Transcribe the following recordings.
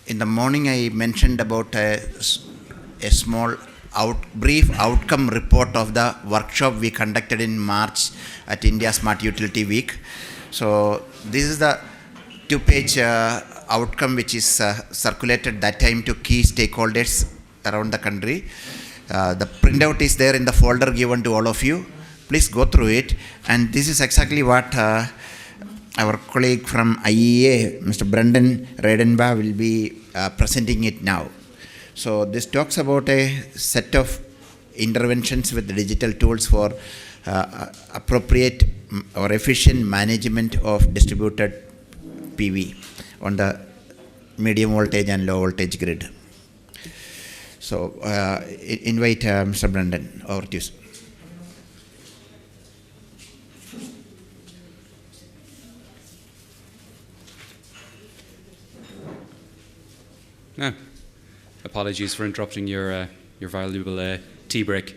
in the morning I mentioned about a small brief outcome report of the workshop we conducted in March at India Smart Utility Week. So this is the two-page outcome which is circulated that time to key stakeholders around the country. The printout is there in the folder given to all of you. Please go through it. And this is exactly what our colleague from IEA, Mr. Brendan Redenbaugh, will be presenting it now. So this talks about a set of interventions with the digital tools for appropriate or efficient management of distributed PV on the medium voltage and low voltage grid. So invite Mr. Brendan, over to you. No. Apologies for interrupting your valuable tea break.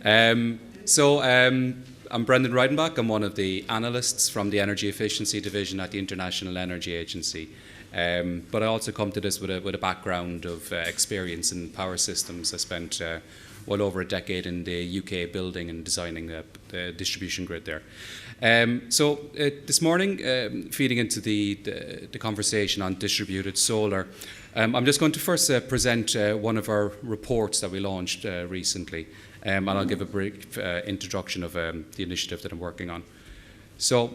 I'm Brendan Reidenbach. I'm one of the analysts from the Energy Efficiency Division at the International Energy Agency. But I also come to this with a background of experience in power systems. I spent well over a decade in the UK building and designing the distribution grid there. This morning, feeding into the conversation on distributed solar, I'm just going to first present one of our reports that we launched recently, and I'll give a brief introduction of the initiative that I'm working on. So,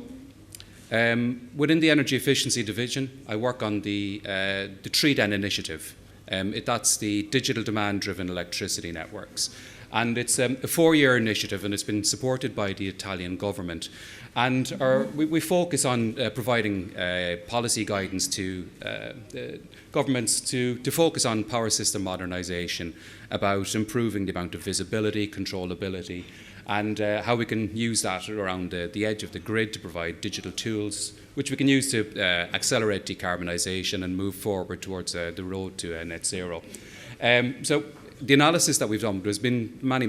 within the Energy Efficiency Division, I work on the 3DEN initiative. That's the Digital Demand-Driven Electricity Networks. And it's a 4-year initiative, and it's been supported by the Italian government. And we focus on providing policy guidance to governments to focus on power system modernisation, about improving the amount of visibility, controllability, and how we can use that around the edge of the grid to provide digital tools, which we can use to accelerate decarbonisation and move forward towards the road to net zero. So the analysis that we've done, there's been many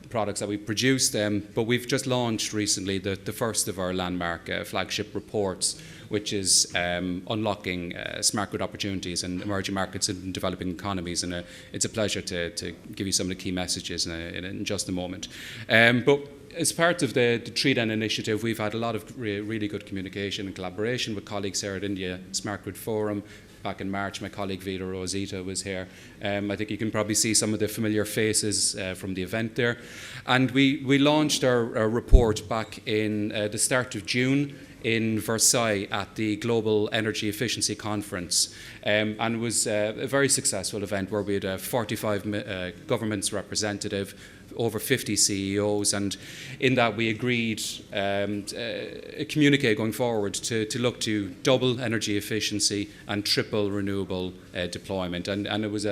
products that we've produced, but we've just launched recently the first of our landmark flagship reports, which is unlocking smart grid opportunities in emerging markets and developing economies. And it's a pleasure to give you some of the key messages in just a moment. But as part of the 3DEN initiative, we've had a lot of really good communication and collaboration with colleagues here at India Smart Grid Forum. Back in March, my colleague Vida Rosita was here. I think you can probably see some of the familiar faces from the event there. And we launched our report back in the start of June in Versailles at the Global Energy Efficiency Conference. And it was a very successful event where we had 45 governments representative, over 50 CEOs, and in that we agreed a communique going forward to look to double energy efficiency and triple renewable deployment. And it was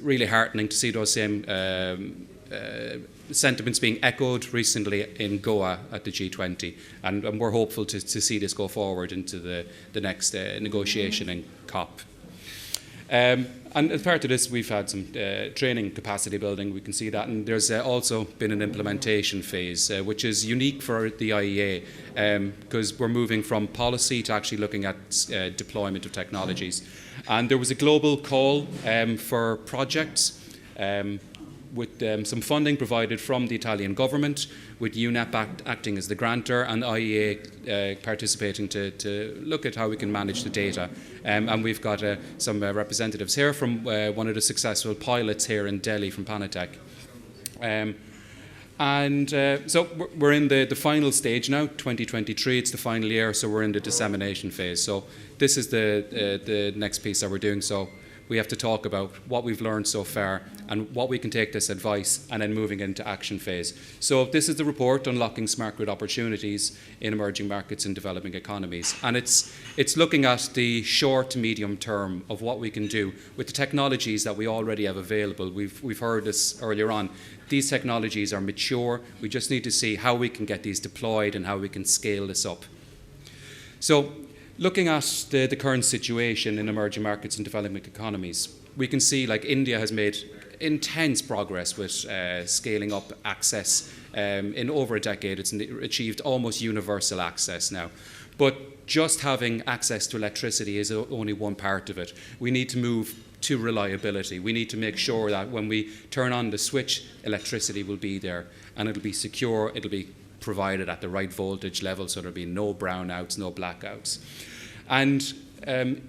really heartening to see those same sentiments being echoed recently in Goa at the G20, and we're hopeful to see this go forward into the next negotiation in COP. And as part of this, we've had some training capacity building, we can see that, and there's also been an implementation phase, which is unique for the IEA, because we're moving from policy to actually looking at deployment of technologies. And there was a global call for projects with some funding provided from the Italian government, with UNEP acting as the grantor and IEA participating to look at how we can manage the data. And we've got some representatives here from one of the successful pilots here in Delhi from Panatech. So we're in the final stage now, 2023, it's the final year, so we're in the dissemination phase. So this is the next piece that we're doing. So we have to talk about what we've learned so far and what we can take this advice and then moving into action phase. So this is the report, Unlocking Smart Grid Opportunities in Emerging Markets and Developing Economies. And it's looking at the short to medium term of what we can do with the technologies that we already have available. We've heard this earlier on. These technologies are mature. We just need to see how we can get these deployed and how we can scale this up. So looking at the current situation in emerging markets and developing economies, we can see like India has made intense progress with scaling up access. In over a decade, it's achieved almost universal access now. But just having access to electricity is only one part of it. We need to move to reliability. We need to make sure that when we turn on the switch, electricity will be there, and it'll be secure, it'll be provided at the right voltage level, so there'll be no brownouts, no blackouts. And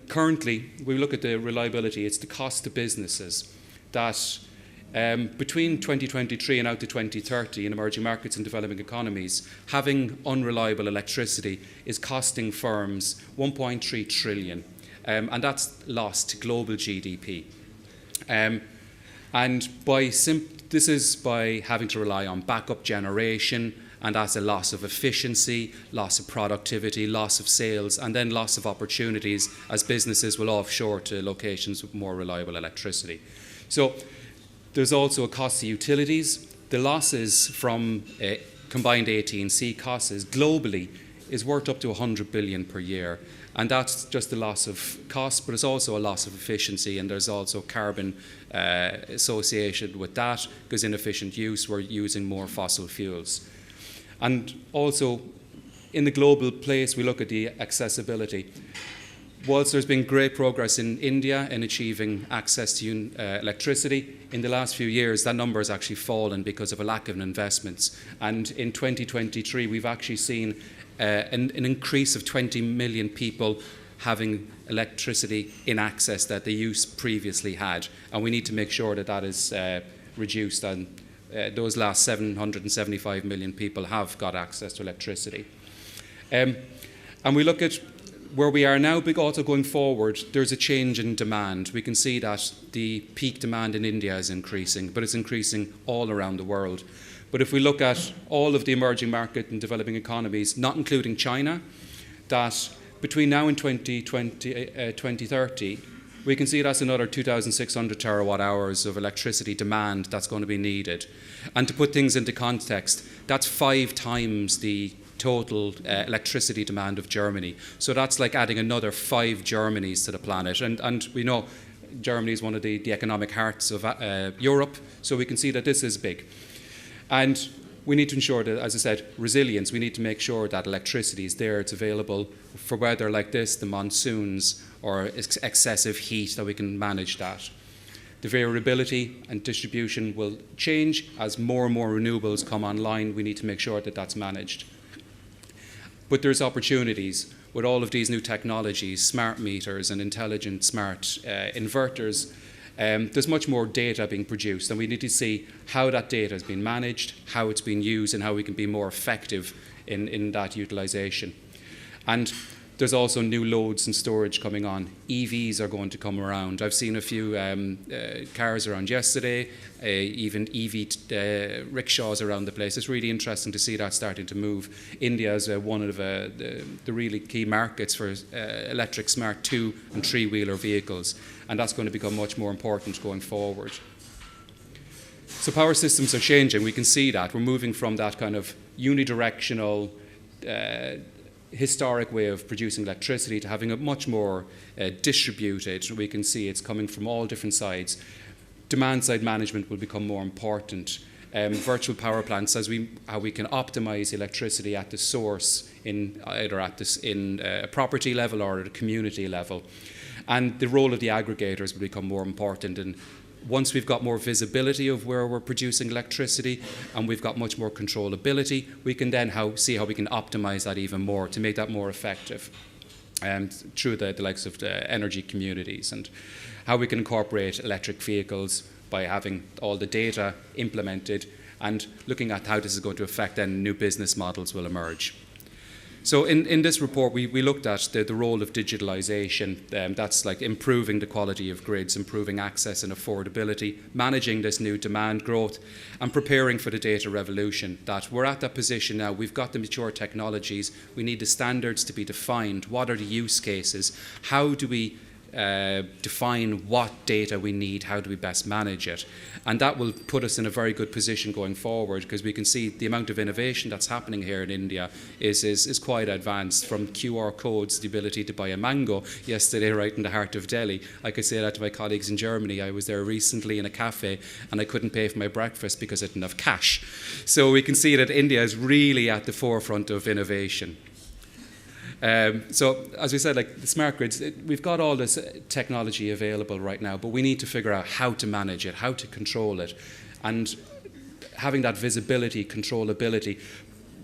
currently, we look at the reliability, it's the cost to businesses that between 2023 and out to 2030 in emerging markets and developing economies, having unreliable electricity is costing firms 1.3 trillion, and that's lost to global GDP. And this is by having to rely on backup generation, and that's a loss of efficiency, loss of productivity, loss of sales, and then loss of opportunities as businesses will offshore to locations with more reliable electricity. So there's also a cost to utilities. The losses from combined AT&C costs globally is worth up to 100 billion per year. And that's just a loss of cost, but it's also a loss of efficiency, and there's also carbon associated with that, because inefficient use, we're using more fossil fuels. And also, in the global place, we look at the accessibility. Whilst there's been great progress in India in achieving access to electricity, in the last few years that number has actually fallen because of a lack of investments. And in 2023, we've actually seen an increase of 20 million people having electricity in access that they used previously had. And we need to make sure that that is reduced, and those last 775 million people have got access to electricity. And we look at where we are now, but also going forward, there's a change in demand. We can see that the peak demand in India is increasing, but it's increasing all around the world. But if we look at all of the emerging market and developing economies, not including China, that between now and 2030, we can see that's another 2,600 terawatt hours of electricity demand that's going to be needed. And to put things into context, that's 5 times the total electricity demand of Germany. So that's like adding another 5 Germanys to the planet. And we know Germany is one of the economic hearts of Europe, so we can see that this is big. And we need to ensure that, as I said, resilience. We need to make sure that electricity is there, it's available for weather like this, the monsoons, or excessive heat, that we can manage that. The variability and distribution will change as more and more renewables come online. We need to make sure that that's managed. But there's opportunities with all of these new technologies, smart meters and intelligent smart inverters. There's much more data being produced, and we need to see how that data has been managed, how it's been used, and how we can be more effective in that utilization. And there's also new loads and storage coming on. EVs are going to come around. I've seen a few cars around yesterday, even EV rickshaws around the place. It's really interesting to see that starting to move. India is one of the really key markets for electric smart 2- and 3-wheeler vehicles, and that's going to become much more important going forward. So power systems are changing. We can see that. We're moving from that kind of unidirectional historic way of producing electricity to having a much more distributed. We can see it's coming from all different sides. Demand side management will become more important. Virtual power plants, how we can optimize electricity at the source, either at a property level or at a community level. And the role of the aggregators will become more important. And once we've got more visibility of where we're producing electricity and we've got much more controllability, we can then see how we can optimize that even more to make that more effective, and through the likes of the energy communities, and how we can incorporate electric vehicles by having all the data implemented and looking at how this is going to affect then new business models will emerge. So in this report, we looked at the role of digitalization. That's like improving the quality of grids, improving access and affordability, managing this new demand growth, and preparing for the data revolution. That we're at that position now. We've got the mature technologies. We need the standards to be defined. What are the use cases? How do we define what data we need, how do we best manage it? And that will put us in a very good position going forward, because we can see the amount of innovation that's happening here in India is quite advanced, from QR codes, the ability to buy a mango yesterday right in the heart of Delhi. I could say that to my colleagues in Germany. I was there recently in a cafe and I couldn't pay for my breakfast because I didn't have cash. So we can see that India is really at the forefront of innovation. So as we said, like the smart grids, we've got all this technology available right now, but we need to figure out how to manage it, how to control it, and having that visibility, controllability.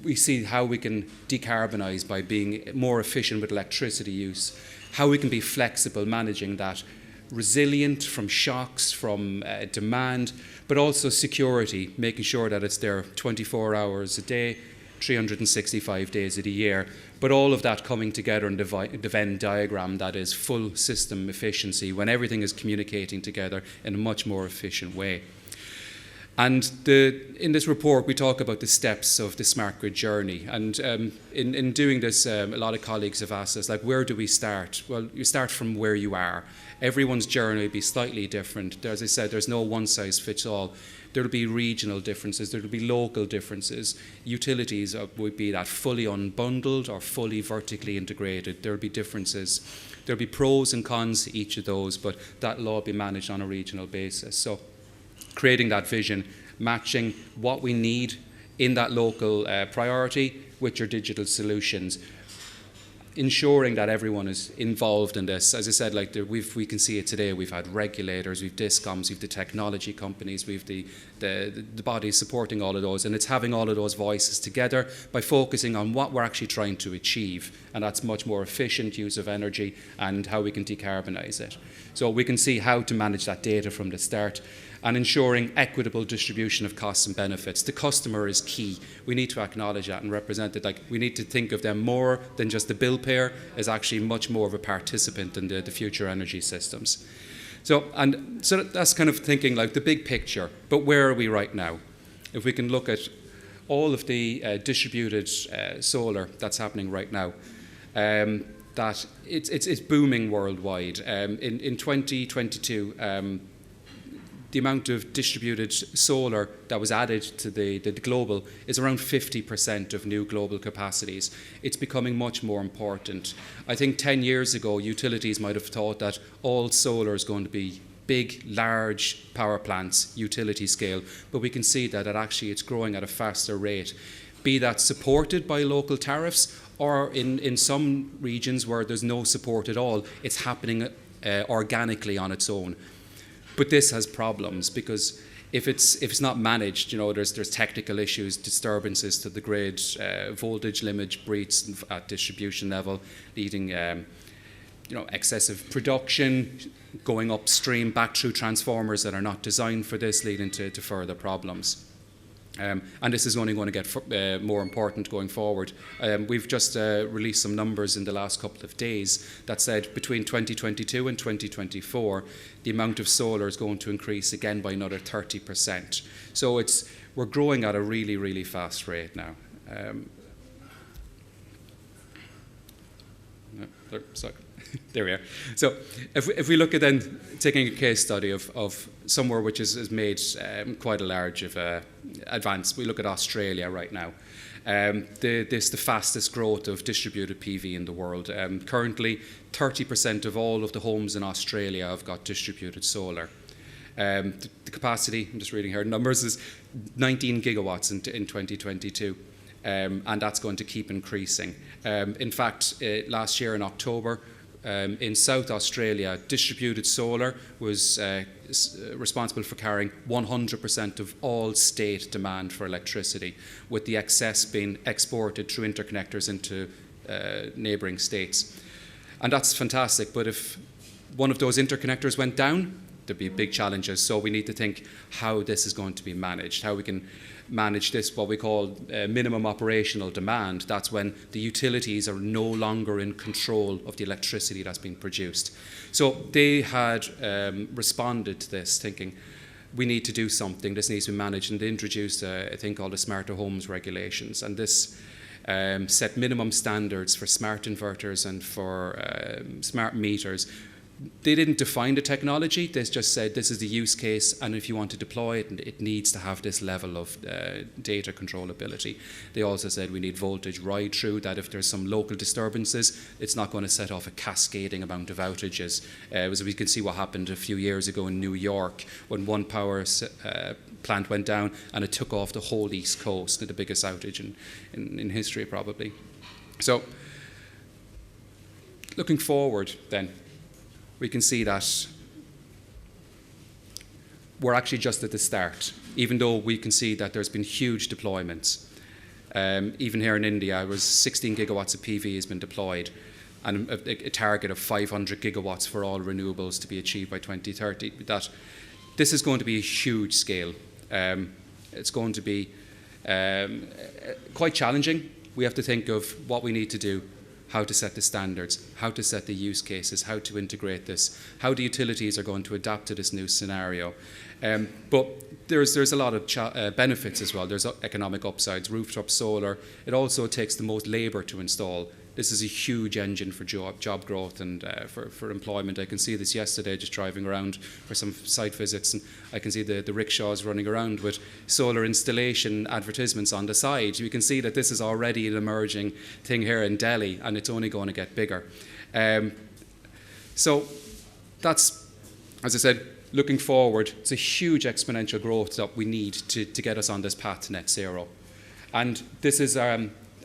We see how we can decarbonize by being more efficient with electricity use, how we can be flexible managing that, resilient from shocks, from demand, but also security, making sure that it's there 24 hours a day, 365 days of the year, but all of that coming together in the Venn diagram that is full system efficiency when everything is communicating together in a much more efficient way. And in this report, we talk about the steps of the smart grid journey. And in doing this, a lot of colleagues have asked us, like, where do we start? Well, you start from where you are. Everyone's journey will be slightly different. As I said, there's no one size fits all. There will be regional differences. There will be local differences. Utilities would be that fully unbundled or fully vertically integrated. There will be differences. There will be pros and cons to each of those, but that will all be managed on a regional basis. So creating that vision, matching what we need in that local priority with your digital solutions, ensuring that everyone is involved in this. As I said, like we can see it today. We've had regulators, we've discoms, we've the technology companies, we've the bodies supporting all of those, and it's having all of those voices together by focusing on what we're actually trying to achieve, and that's much more efficient use of energy and how we can decarbonize it. So we can see how to manage that data from the start, and ensuring equitable distribution of costs and benefits. The customer is key. We need to acknowledge that and represent it. Like, we need to think of them more than just the bill payer, as actually much more of a participant in the future energy systems. So that's kind of thinking like the big picture, but where are we right now? If we can look at all of the distributed solar that's happening right now, that it's booming worldwide. In 2022, the amount of distributed solar that was added to the global is around 50% of new global capacities. It's becoming much more important. I think 10 years ago, utilities might have thought that all solar is going to be big, large power plants, utility scale, but we can see that it's growing at a faster rate, be that supported by local tariffs, or in some regions where there's no support at all, it's happening organically on its own. But this has problems, because if it's not managed, there's technical issues, disturbances to the grid, voltage limit breach at distribution level, leading excessive production, going upstream back through transformers that are not designed for this, leading to further problems. And this is only going to get more important going forward. We've just released some numbers in the last couple of days that said between 2022 and 2024, the amount of solar is going to increase again by another 30%. So we're growing at a really, really fast rate now. There we are. So if we look at then taking a case study of somewhere which has made quite a large of advance, we look at Australia right now. The fastest growth of distributed PV in the world. Currently, 30% of all of the homes in Australia have got distributed solar. The capacity, I'm just reading here, numbers is 19 gigawatts in 2022. And that's going to keep increasing. In fact, last year in October, in South Australia, distributed solar was responsible for carrying 100% of all state demand for electricity, with the excess being exported through interconnectors into neighbouring states. And that's fantastic, but if one of those interconnectors went down, there'd be big challenges. So we need to think how this is going to be managed, how we can manage this, what we call minimum operational demand. That's when the utilities are no longer in control of the electricity that's being produced. So they had responded to this thinking, we need to do something, this needs to be managed, and they introduced a thing called the Smarter Homes Regulations, and this set minimum standards for smart inverters and for smart meters. They didn't define the technology, they just said this is the use case, and if you want to deploy it, it needs to have this level of data controllability. They also said we need voltage ride-through, that if there's some local disturbances, it's not going to set off a cascading amount of outages. As we can see what happened a few years ago in New York, when one power plant went down and it took off the whole East Coast, the biggest outage in history probably. So looking forward then, we can see that we're actually just at the start, even though we can see that there's been huge deployments. Even here in India, 16 gigawatts of PV has been deployed, and a target of 500 gigawatts for all renewables to be achieved by 2030. That this is going to be a huge scale. It's going to be quite challenging. We have to think of what we need to do, how to set the standards, how to set the use cases, how to integrate this, how the utilities are going to adapt to this new scenario. But there's a lot of benefits as well. There's economic upsides, rooftop solar. It also takes the most labour to install. This is a huge engine for job growth and for employment. I can see this yesterday just driving around for some site visits, and I can see the rickshaws running around with solar installation advertisements on the side. You can see that this is already an emerging thing here in Delhi, and it's only going to get bigger. So that's, as I said, looking forward, it's a huge exponential growth that we need to get us on this path to net zero. And this is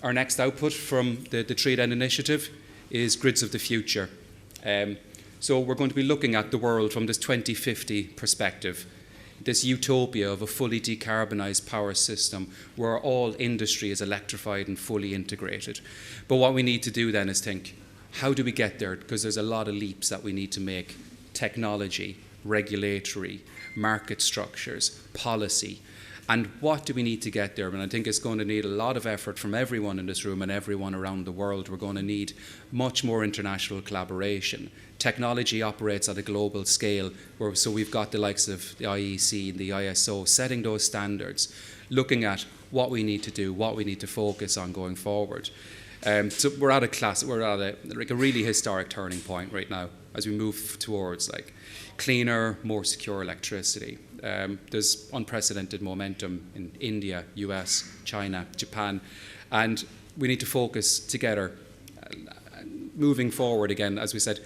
our next output from the Tree Den initiative is Grids of the Future. So we're going to be looking at the world from this 2050 perspective, this utopia of a fully decarbonised power system where all industry is electrified and fully integrated. But what we need to do then is think, how do we get there? Because there's a lot of leaps that we need to make. Technology, regulatory, market structures, policy. And what do we need to get there? And I think it's going to need a lot of effort from everyone in this room and everyone around the world. We're going to need much more international collaboration. Technology operates at a global scale, so we've got the likes of the IEC and the ISO setting those standards, looking at what we need to do, what we need to focus on going forward. So we're at a really historic turning point right now as we move towards cleaner, more secure electricity. There's unprecedented momentum in India, US, China, Japan, and we need to focus together, moving forward again, as we said,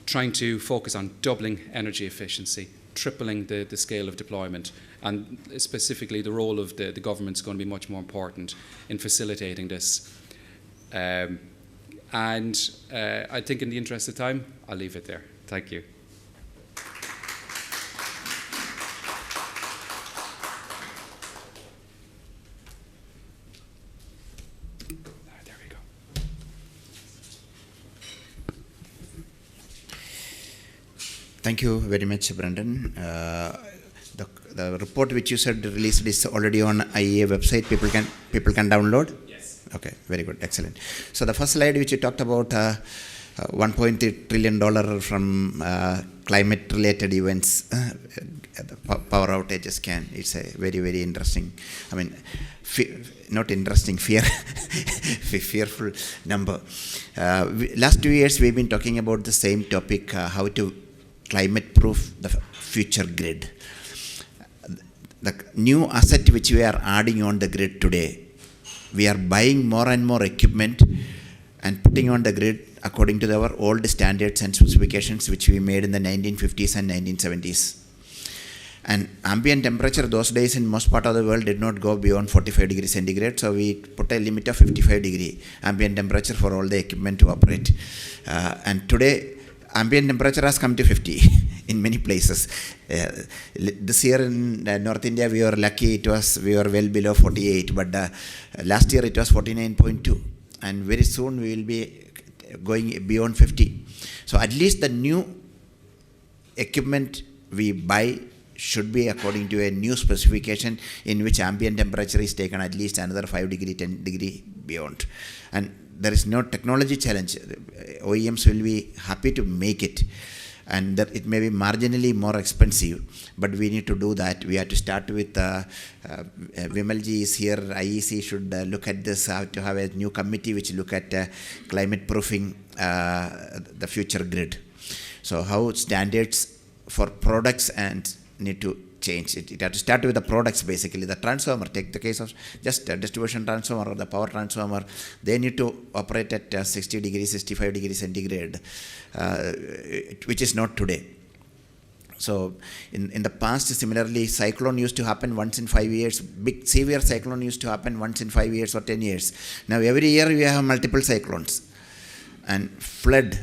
trying to focus on doubling energy efficiency, tripling the scale of deployment, and specifically the role of the government is going to be much more important in facilitating this. And I think in the interest of time, I'll leave it there. Thank you. Thank you very much, Brendan. The report which you said released is already on IEA website. People can download. Yes. Okay, very good, excellent. So the first slide which you talked about, $1.3 trillion from climate-related events, power outages it's a very, very interesting. I mean, not interesting, fearful number. Last 2 years we've been talking about the same topic, how to climate-proof the future grid. The new asset which we are adding on the grid today, we are buying more and more equipment and putting on the grid according to our old standards and specifications which we made in the 1950s and 1970s. And ambient temperature those days in most part of the world did not go beyond 45 degrees centigrade, so we put a limit of 55 degree ambient temperature for all the equipment to operate. And today, ambient temperature has come to 50 in many places. This year in North India, we were lucky, we were well below 48, but last year it was 49.2. And very soon we will be going beyond 50. So at least the new equipment we buy should be according to a new specification in which ambient temperature is taken at least another 5 degree, 10 degree beyond. And there is no technology challenge. OEMs will be happy to make it, and that it may be marginally more expensive, but we need to do that. We have to start with Vimalji is here. IEC should look at this, how to have a new committee which look at climate proofing the future grid. So how standards for products and need to change it. It has to start with the products basically. The transformer, take the case of just a distribution transformer or the power transformer, they need to operate at 60 degrees, 65 degrees centigrade, which is not today. So in the past, similarly, cyclone used to happen once in 5 years. Big severe cyclone used to happen once in 5 years or 10 years. Now every year we have multiple cyclones. and flood.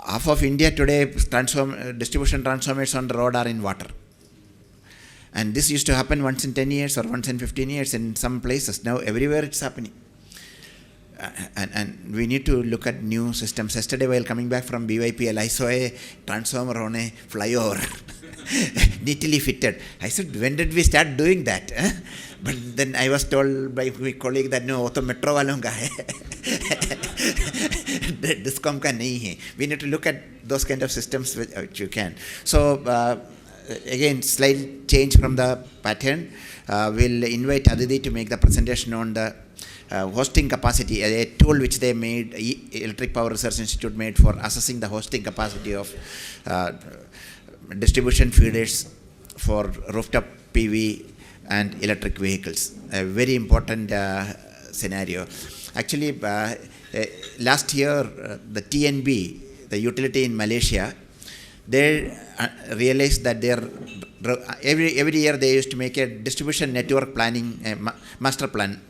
Half of India today, distribution transformers on the road are in water. And this used to happen once in 10 years or once in 15 years in some places. Now everywhere it's happening. And we need to look at new systems. Yesterday while coming back from BYPL, I saw a transformer on a flyover, neatly fitted. I said, when did we start doing that? But then I was told by my colleague that no, to metro walon ka hai. Discom ka nahi hai. We need to look at those kind of systems which you can. So again, slight change from the pattern. We'll invite Aditi to make the presentation on the hosting capacity, a tool which they made, Electric Power Research Institute made for assessing the hosting capacity of distribution feeders for rooftop PV and electric vehicles. A very important scenario. Actually, last year, the TNB, the utility in Malaysia, they realized that every year they used to make a distribution network planning, master plan,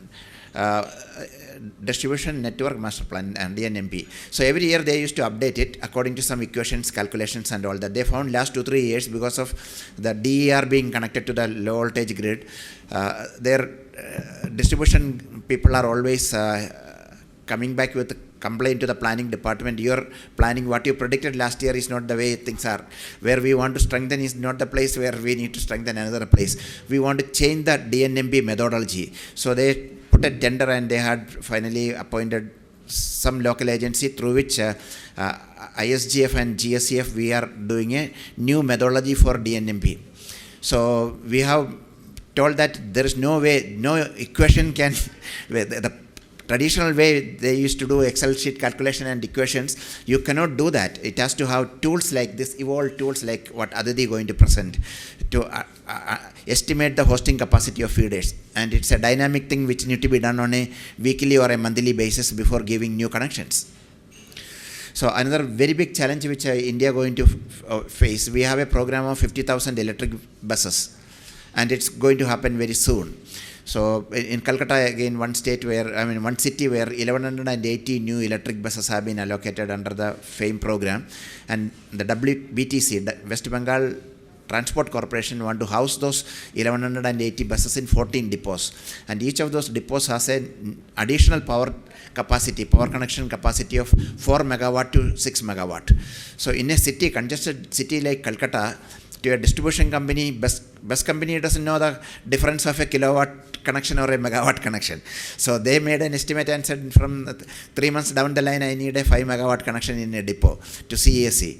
distribution network master plan and DNMP. So every year they used to update it according to some equations, calculations and all that. They found last 2-3 years, because of the DER being connected to the low voltage grid, their distribution people are always coming back with a complaint to the planning department. Your planning, what you predicted last year is not the way things are. Where we want to strengthen is not the place where we need to strengthen another place. We want to change the DNMP methodology. So they put a tender and they had finally appointed some local agency through which ISGF and GSEF, we are doing a new methodology for DNMP. So we have told that there is no way, no equation can, the traditional way they used to do Excel sheet calculation and equations, you cannot do that. It has to have tools like this, evolved tools like what Aditi is going to present to estimate the hosting capacity of feeders. And it's a dynamic thing which need to be done on a weekly or a monthly basis before giving new connections. So another very big challenge which India going to face, we have a program of 50,000 electric buses, and it's going to happen very soon. So in Calcutta, again, one city where 1180 new electric buses have been allocated under the FAME program, and the WBTC, the West Bengal Transport Corporation, want to house those 1180 buses in 14 depots, and each of those depots has an additional power connection capacity of 4 megawatt to 6 megawatt. So in a city, congested city like Calcutta, to a distribution company, bus company doesn't know the difference of a kilowatt connection or a megawatt connection. So they made an estimate and said from 3 months down the line, I need a 5 megawatt connection in a depot to CESC.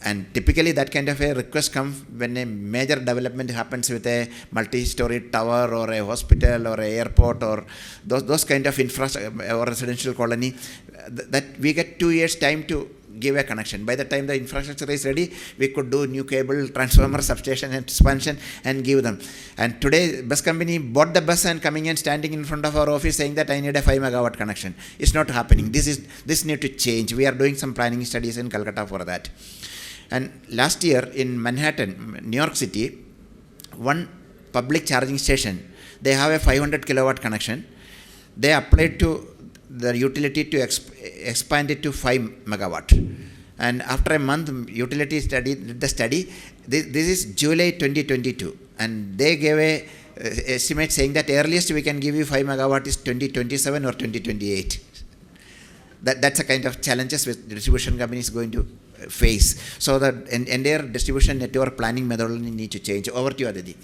And typically that kind of a request comes when a major development happens with a multi-story tower or a hospital or an airport or those kind of infrastructure or residential colony, that we get 2 years time to give a connection. By the time the infrastructure is ready, we could do new cable, transformer, substation and expansion and give them. And today, bus company bought the bus and coming and standing in front of our office saying that I need a 5 megawatt connection. It's not happening. This need to change. We are doing some planning studies in Calcutta for that. And last year in Manhattan, New York City, one public charging station, they have a 500 kilowatt connection. They applied to the utility to expand it to 5 megawatt. And after a month, utility did the study. This is July 2022. And they gave a estimate saying that earliest we can give you 5 megawatt is 2027 or 2028. That's a kind of challenges which the distribution company is going to face. So the entire distribution network planning methodology need to change. Over to you, Aditi.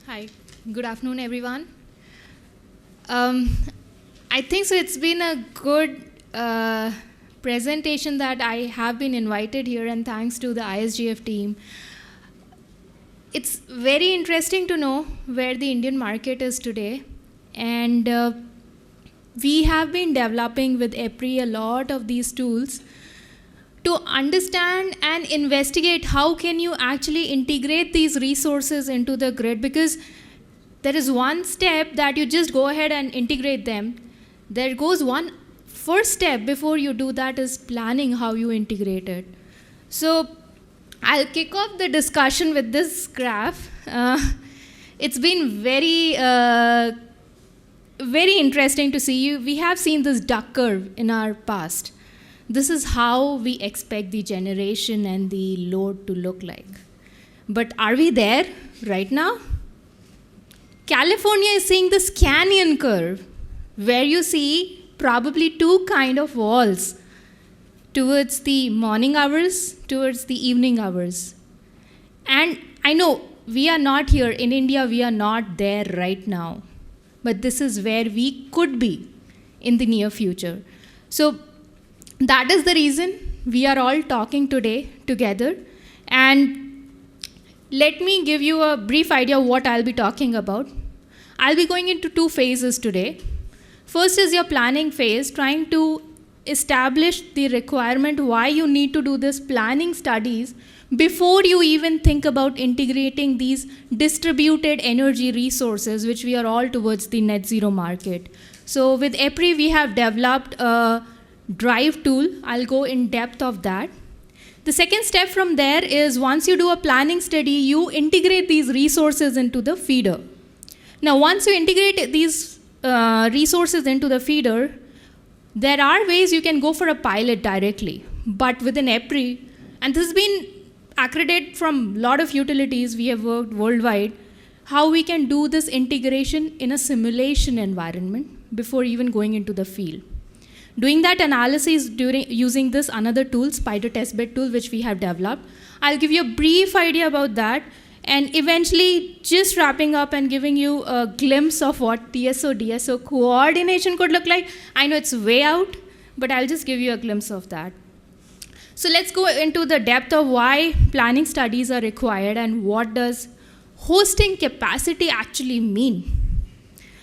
Hi, good afternoon, everyone. I think so. It's been a good presentation that I have been invited here, and thanks to the ISGF team. It's very interesting to know where the Indian market is today, and we have been developing with EPRI a lot of these tools to understand and investigate how can you actually integrate these resources into the grid, because there is one step that you just go ahead and integrate them. There goes one first step before you do that is planning how you integrate it. So I'll kick off the discussion with this graph. It's been very interesting to see. We have seen this duck curve in our past. This is how we expect the generation and the load to look like. But are we there right now? California is seeing this canyon curve, where you see probably two kind of walls towards the morning hours, towards the evening hours. And I know we are not here in India, we are not there right now. But this is where we could be in the near future. So that is the reason we are all talking today together. And let me give you a brief idea of what I'll be talking about. I'll be going into two phases today. First is your planning phase, trying to establish the requirement why you need to do this planning studies before you even think about integrating these distributed energy resources, which we are all towards the net zero market. So with EPRI, we have developed a drive tool. I'll go in depth of that. The second step from there is once you do a planning study, you integrate these resources into the feeder. Now, once you integrate these resources into the feeder, there are ways you can go for a pilot directly. But within EPRI, and this has been accredited from a lot of utilities, we have worked worldwide, how we can do this integration in a simulation environment before even going into the field. Doing that analysis using this another tool, Spider Testbed tool, which we have developed. I'll give you a brief idea about that, and eventually just wrapping up and giving you a glimpse of what TSO-DSO coordination could look like. I know it's way out, but I'll just give you a glimpse of that. So let's go into the depth of why planning studies are required and what does hosting capacity actually mean.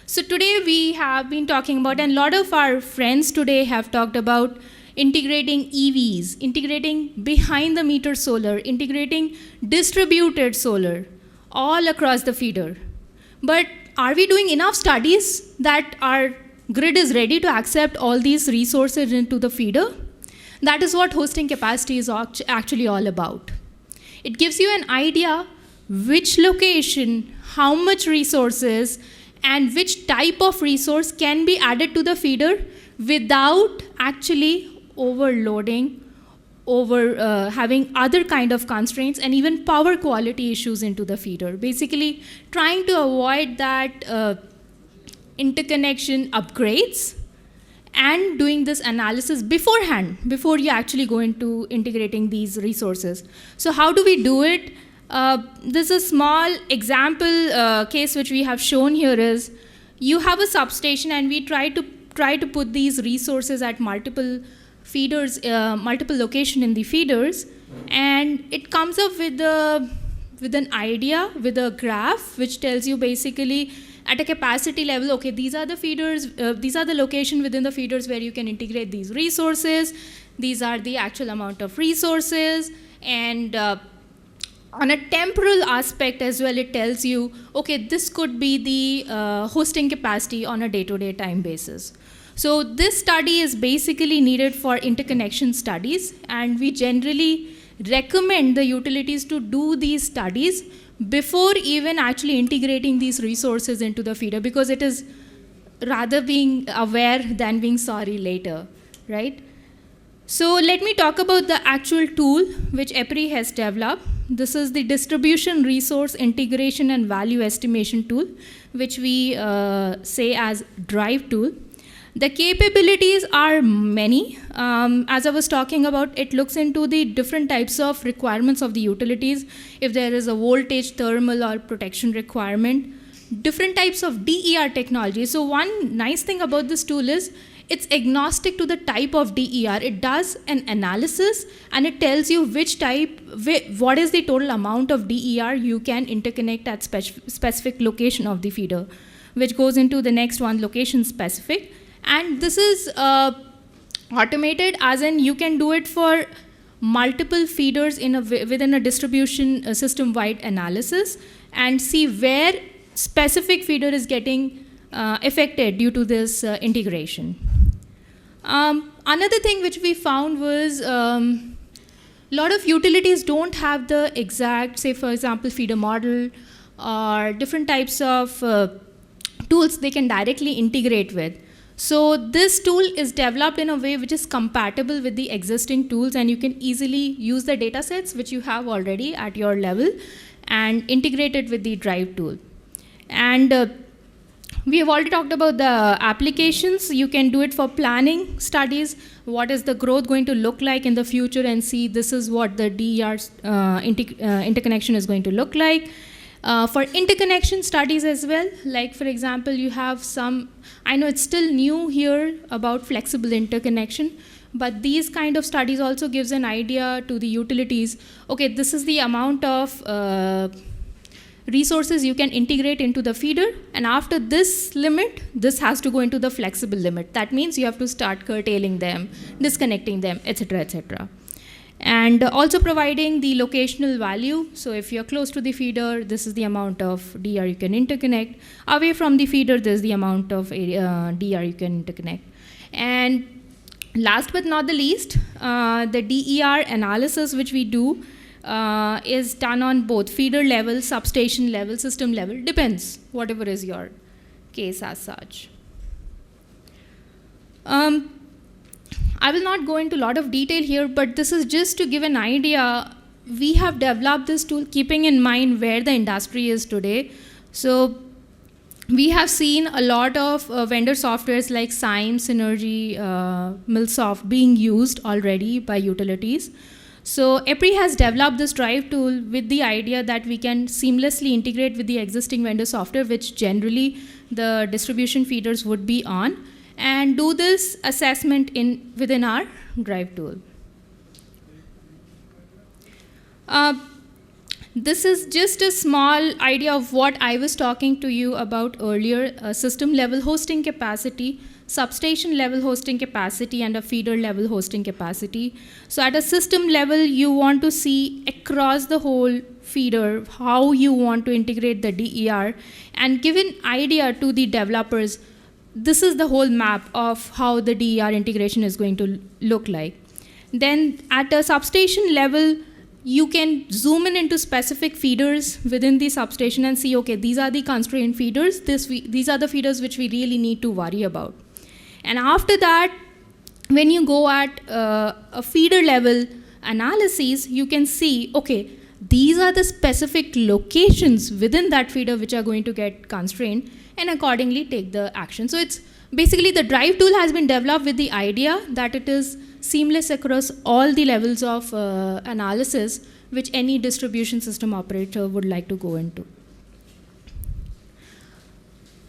So today we have been talking about, and a lot of our friends today have talked about integrating EVs, integrating behind the meter solar, integrating distributed solar all across the feeder. But are we doing enough studies that our grid is ready to accept all these resources into the feeder? That is what hosting capacity is actually all about. It gives you an idea which location, how much resources, and which type of resource can be added to the feeder without actually overloading, having other kind of constraints and even power quality issues into the feeder. Basically, trying to avoid that interconnection upgrades and doing this analysis beforehand, before you actually go into integrating these resources. So how do we do it? This is a small example case which we have shown here is, you have a substation and we try to put these resources at multiple feeders, multiple location in the feeders, and it comes up with an idea, with a graph, which tells you basically at a capacity level, okay, these are the feeders, these are the location within the feeders where you can integrate these resources, these are the actual amount of resources, and on a temporal aspect as well, it tells you, okay, this could be the hosting capacity on a day-to-day time basis. So this study is basically needed for interconnection studies, and we generally recommend the utilities to do these studies before even actually integrating these resources into the feeder, because it is rather being aware than being sorry later, right? So let me talk about the actual tool which EPRI has developed. This is the Distribution Resource Integration and Value Estimation tool, which we say as drive tool. The capabilities are many. As I was talking about, it looks into the different types of requirements of the utilities. If there is a voltage, thermal, or protection requirement, different types of DER technology. So one nice thing about this tool is it's agnostic to the type of DER. It does an analysis and it tells you which type, what is the total amount of DER you can interconnect at specific location of the feeder, which goes into the next one, location specific. And this is automated, as in you can do it for multiple feeders within a distribution system-wide analysis and see where specific feeder is getting affected due to this integration. Another thing which we found was a lot of utilities don't have the exact, say for example, feeder model or different types of tools they can directly integrate with. So this tool is developed in a way which is compatible with the existing tools, and you can easily use the data sets which you have already at your level and integrate it with the drive tool. And we have already talked about the applications. You can do it for planning studies. What is the growth going to look like in the future, and see this is what the DER interconnection is going to look like. For interconnection studies as well, like for example, you have some, I know it's still new here about flexible interconnection, but these kind of studies also gives an idea to the utilities. Okay, this is the amount of resources you can integrate into the feeder, and after this limit, this has to go into the flexible limit. That means you have to start curtailing them, disconnecting them, etc., etc. And also providing the locational value. So if you're close to the feeder, this is the amount of DR you can interconnect. Away from the feeder, this is the amount of DR you can interconnect. And last but not the least, the DER analysis which we do is done on both feeder level, substation level, system level, depends, whatever is your case as such. I will not go into a lot of detail here, but this is just to give an idea. We have developed this tool keeping in mind where the industry is today. So we have seen a lot of vendor softwares like Sime, Synergy, Millsoft being used already by utilities. So EPRI has developed this drive tool with the idea that we can seamlessly integrate with the existing vendor software, which generally the distribution feeders would be on, and do this assessment within our drive tool. This is just a small idea of what I was talking to you about earlier, system level hosting capacity, substation level hosting capacity, and a feeder level hosting capacity. So at a system level, you want to see across the whole feeder how you want to integrate the DER and give an idea to the developers. This is the whole map of how the DER integration is going to look like. Then at a substation level, you can zoom in into specific feeders within the substation and see, okay, these are the constrained feeders, these are the feeders which we really need to worry about. And after that, when you go at a feeder level analysis, you can see, okay, these are the specific locations within that feeder which are going to get constrained, and accordingly take the action. So it's basically the drive tool has been developed with the idea that it is seamless across all the levels of analysis which any distribution system operator would like to go into.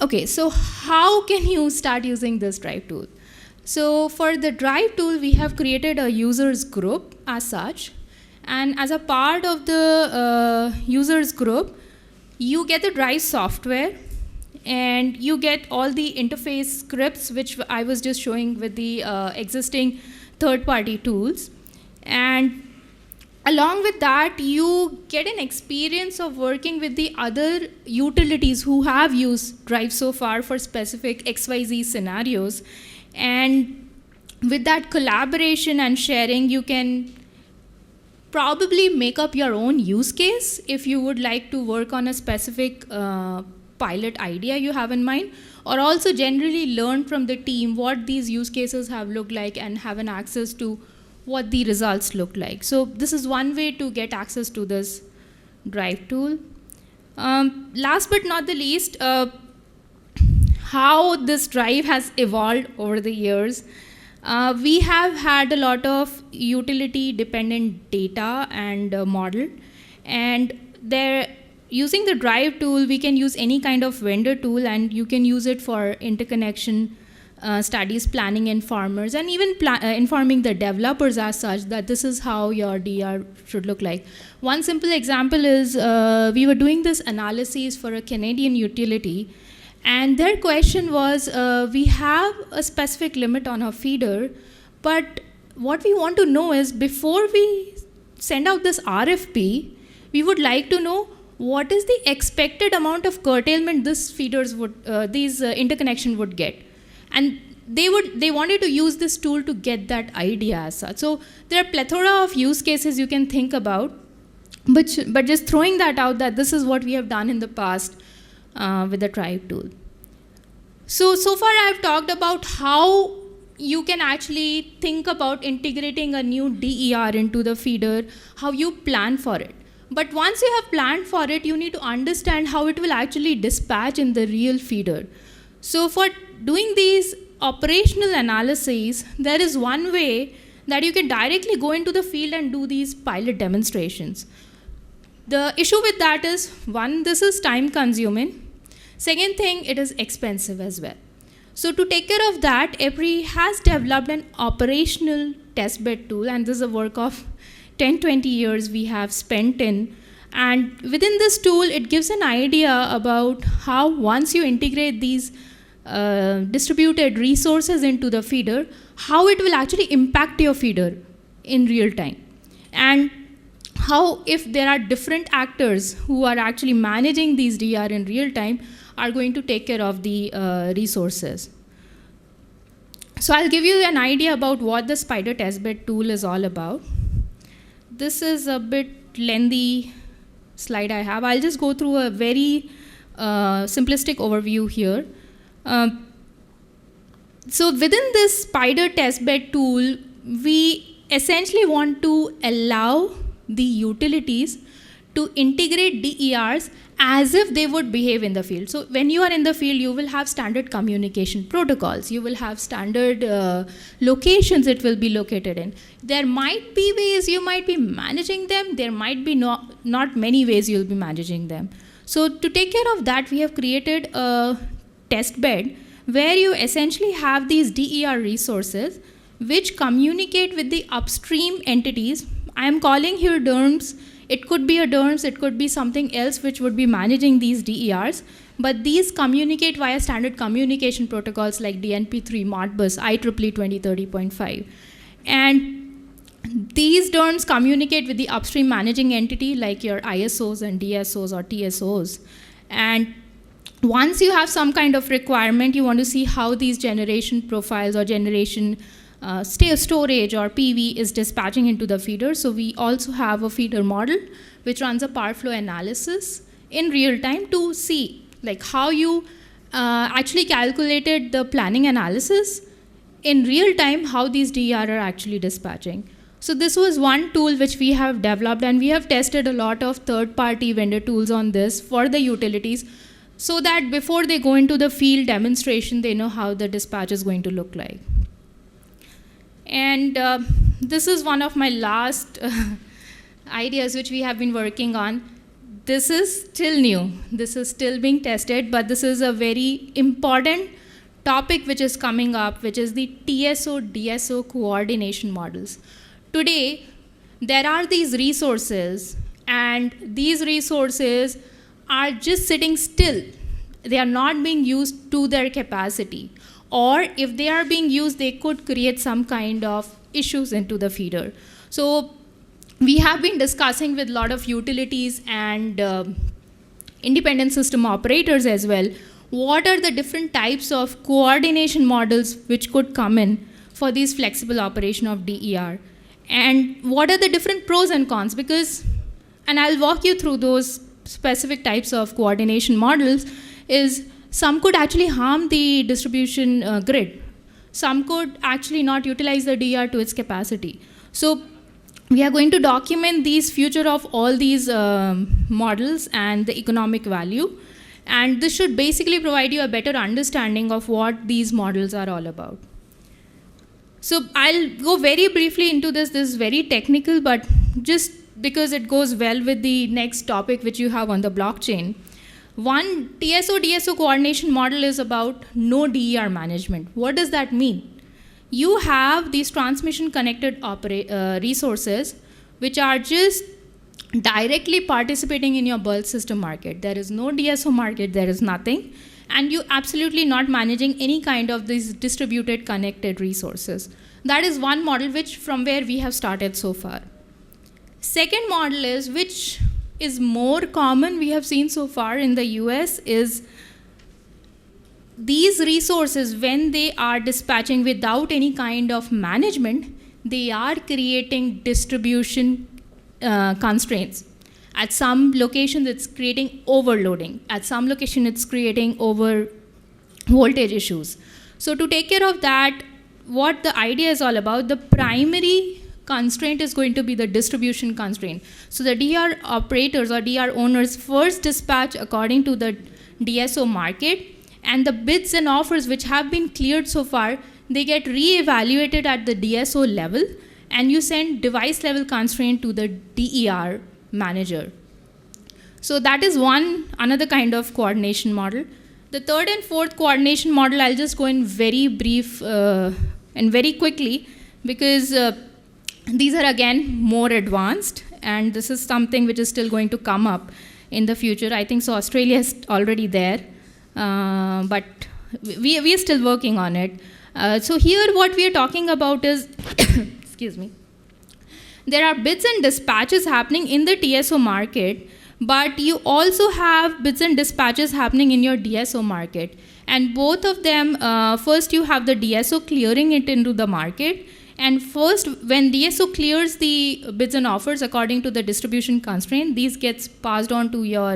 Okay, so how can you start using this drive tool? So for the drive tool, we have created a users group as such, and as a part of the users group, you get the drive software, and you get all the interface scripts which I was just showing with the existing third-party tools. And along with that, you get an experience of working with the other utilities who have used Drive so far for specific XYZ scenarios. And with that collaboration and sharing, you can probably make up your own use case if you would like to work on a specific pilot idea you have in mind, or also generally learn from the team what these use cases have looked like and have an access to what the results look like. So this is one way to get access to this drive tool. Last but not the least, how this drive has evolved over the years. We have had a lot of utility dependent data and model, and using the drive tool, we can use any kind of vendor tool, and you can use it for interconnection studies, planning informers, and even informing the developers as such that this is how your DR should look like. One simple example is we were doing this analysis for a Canadian utility, and their question was, we have a specific limit on our feeder, but what we want to know is, before we send out this RFP, we would like to know what is the expected amount of curtailment these interconnection would get. And they wanted to use this tool to get that idea as such. So there are plethora of use cases you can think about, but just throwing that out, that this is what we have done in the past with the Tribe tool. So far I've talked about how you can actually think about integrating a new DER into the feeder, how you plan for it. But once you have planned for it, you need to understand how it will actually dispatch in the real feeder. So for doing these operational analyses, there is one way that you can directly go into the field and do these pilot demonstrations. The issue with that is, one, this is time consuming. Second thing, it is expensive as well. So to take care of that, EPRI has developed an operational testbed tool, and this is a work of 10-20 years we have spent in. And within this tool, it gives an idea about how, once you integrate these distributed resources into the feeder, how it will actually impact your feeder in real time. And how, if there are different actors who are actually managing these DR in real time, are going to take care of the resources. So I'll give you an idea about what the Spider testbed tool is all about. This is a bit lengthy slide I have. I'll just go through a very simplistic overview here. So within this Spider testbed tool, we essentially want to allow the utilities to integrate DERs as if they would behave in the field. So when you are in the field, you will have standard communication protocols. You will have standard locations it will be located in. There might be ways you might be managing them. There might be not many ways you'll be managing them. So to take care of that, we have created a test bed where you essentially have these DER resources which communicate with the upstream entities. I am calling here DERMS. It could be a DERMS, it could be something else which would be managing these DERs, but these communicate via standard communication protocols like DNP3, Modbus, IEEE 2030.5. And these DERMS communicate with the upstream managing entity like your ISOs and DSOs or TSOs. And once you have some kind of requirement, you want to see how these generation profiles or generation storage or PV is dispatching into the feeder. So we also have a feeder model which runs a power flow analysis in real time to see like how you actually calculated the planning analysis in real time, how these DER are actually dispatching. So this was one tool which we have developed, and we have tested a lot of third-party vendor tools on this for the utilities, so that before they go into the field demonstration, they know how the dispatch is going to look like. And this is one of my last ideas which we have been working on. This is still new. This is still being tested, but this is a very important topic which is coming up, which is the TSO-DSO coordination models. Today, there are these resources, and these resources are just sitting still. They are not being used to their capacity. Or if they are being used, they could create some kind of issues into the feeder. So we have been discussing with a lot of utilities and independent system operators as well, what are the different types of coordination models which could come in for these flexible operation of DER. And what are the different pros and cons? Because, and I'll walk you through those specific types of coordination models, is some could actually harm the distribution grid. Some could actually not utilize the DER to its capacity. So we are going to document these future of all these models and the economic value. And this should basically provide you a better understanding of what these models are all about. So I'll go very briefly into this. This is very technical, but just because it goes well with the next topic which you have on the blockchain. One TSO-DSO coordination model is about no DER management. What does that mean? You have these transmission connected resources which are just directly participating in your bulk system market. There is no DSO market, there is nothing. and you absolutely not managing any kind of these distributed connected resources. That is one model which from where we have started so far. Second model is, which is more common we have seen so far in the US, is these resources, when they are dispatching without any kind of management, they are creating distribution constraints. At some locations, it's creating overloading. At some location, it's creating over voltage issues. So to take care of that, what the idea is all about, the primary constraint is going to be the distribution constraint. So the DR operators or DR owners first dispatch according to the DSO market, and the bids and offers which have been cleared so far, they get re-evaluated at the DSO level, and you send device level constraint to the DER manager. So that is another kind of coordination model. The third and fourth coordination model, I'll just go in very brief and very quickly, because these are again more advanced, and this is something which is still going to come up in the future. I think so Australia is already there, but we are still working on it. So here what we are talking about is, excuse me, there are bids and dispatches happening in the TSO market, but you also have bids and dispatches happening in your DSO market. And both of them, first you have the DSO clearing it into the market, and first when DSO clears the bids and offers according to the distribution constraint, these gets passed on to your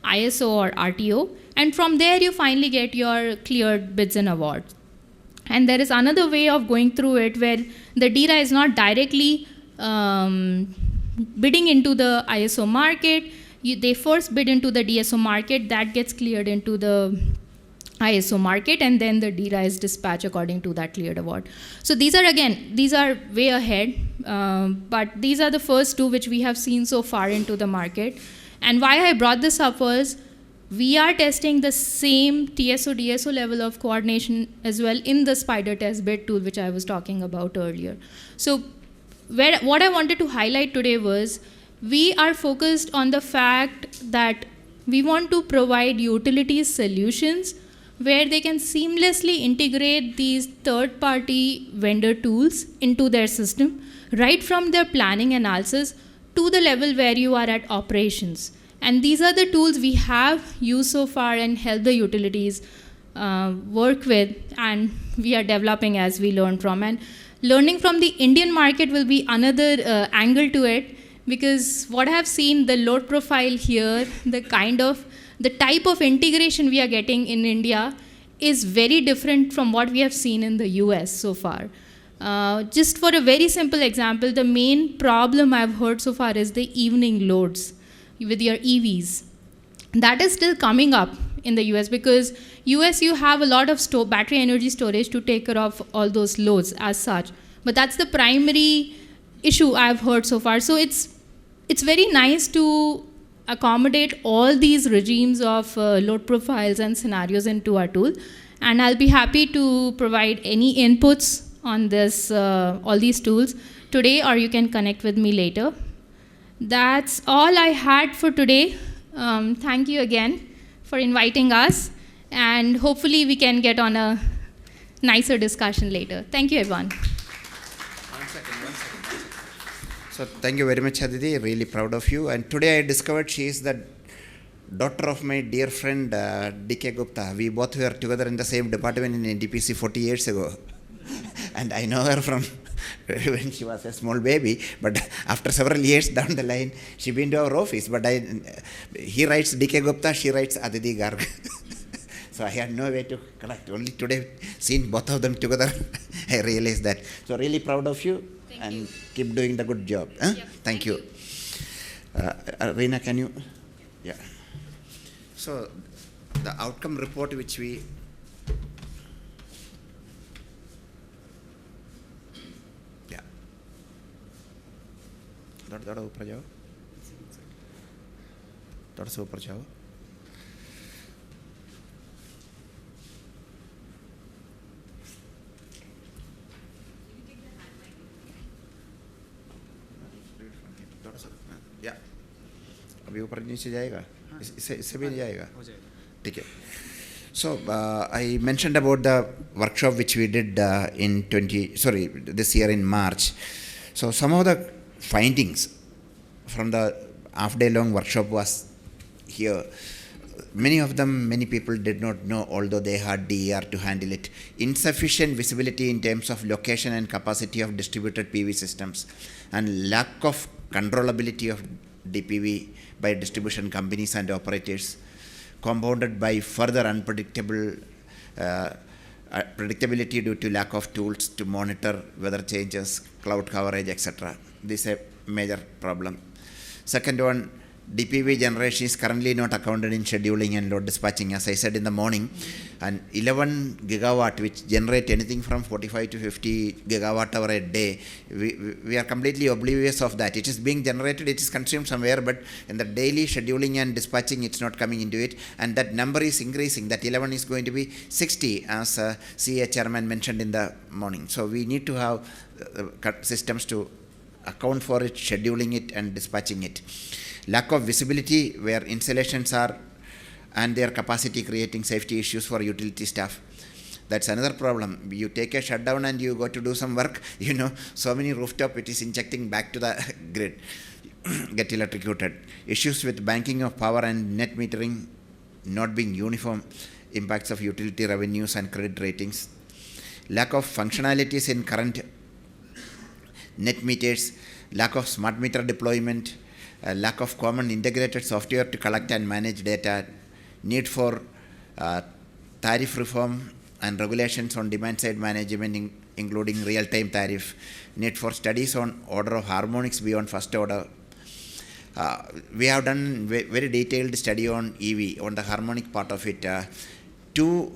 ISO or RTO, and from there you finally get your cleared bids and awards. And there is another way of going through it where the DERA is not directly bidding into the ISO market. They first bid into the DSO market, that gets cleared into the ISO market, and then the DERA is dispatched according to that cleared award. So these are way ahead, but these are the first two which we have seen so far into the market. And why I brought this up was, we are testing the same TSO-DSO level of coordination as well in the Spider test bed tool, which I was talking about earlier. So what I wanted to highlight today was, we are focused on the fact that we want to provide utilities solutions where they can seamlessly integrate these third-party vendor tools into their system, right from their planning analysis to the level where you are at operations. And these are the tools we have used so far and help the utilities work with, and we are developing as we learn from. And learning from the Indian market will be another angle to it, because what I have seen, the load profile here, the type of integration we are getting in India is very different from what we have seen in the US so far. Just for a very simple example, the main problem I've heard so far is the evening loads with your EVs. That is still coming up in the US, because US you have a lot of battery energy storage to take care of all those loads as such. But that's the primary issue I've heard so far. So it's very nice to accommodate all these regimes of load profiles and scenarios into our tool. And I'll be happy to provide any inputs on this, all these tools today, or you can connect with me later. That's all I had for today. Thank you again for inviting us, and hopefully we can get on a nicer discussion later. Thank you, everyone. One second. So thank you very much, Aditi. Really proud of you. And today I discovered she is the daughter of my dear friend D.K. Gupta. We both were together in the same department in NDPC 40 years ago. And I know her from when she was a small baby, but after several years down the line, she been to our office. But he writes D.K. Gupta, she writes Aditi Garg. So I had no way to connect. Only today, seeing both of them together, I realized that. So really proud of you. Thank you. Keep doing the good job. Huh? Yep, thank you. Reena, can you? Yeah. So the outcome report which we थोड़ा ऊपर जाओ, थोड़ा सा ऊपर जाओ. या अभी ऊपर नीचे जाएगा, इससे भी नहीं जाएगा, ठीक है. So I mentioned about the workshop which we did this year in March. So some of the findings from the half-day long workshop was here. Many people did not know, although they had DER to handle it. Insufficient visibility in terms of location and capacity of distributed PV systems, and lack of controllability of DPV by distribution companies and operators, compounded by further predictability due to lack of tools to monitor weather changes, cloud coverage, etc. This is a major problem. Second one, DPV generation is currently not accounted in scheduling and load dispatching. As I said in the morning, and 11 gigawatt which generate anything from 45 to 50 gigawatt hour a day, we are completely oblivious of that. It is being generated, it is consumed somewhere, but in the daily scheduling and dispatching, it's not coming into it, and that number is increasing. That 11 is going to be 60, as CA chairman mentioned in the morning. So we need to have systems to account for it, scheduling it and dispatching it. Lack of visibility where installations are and their capacity, creating safety issues for utility staff. That's another problem. You take a shutdown and you go to do some work, so many rooftop it is injecting back to the grid, get electrocuted. Issues with banking of power and net metering not being uniform, impacts of utility revenues and credit ratings. Lack of functionalities in current net meters, lack of smart meter deployment, lack of common integrated software to collect and manage data, need for tariff reform and regulations on demand side management, including real-time tariff, need for studies on order of harmonics beyond first order. We have done very detailed study on EV, on the harmonic part of it. 2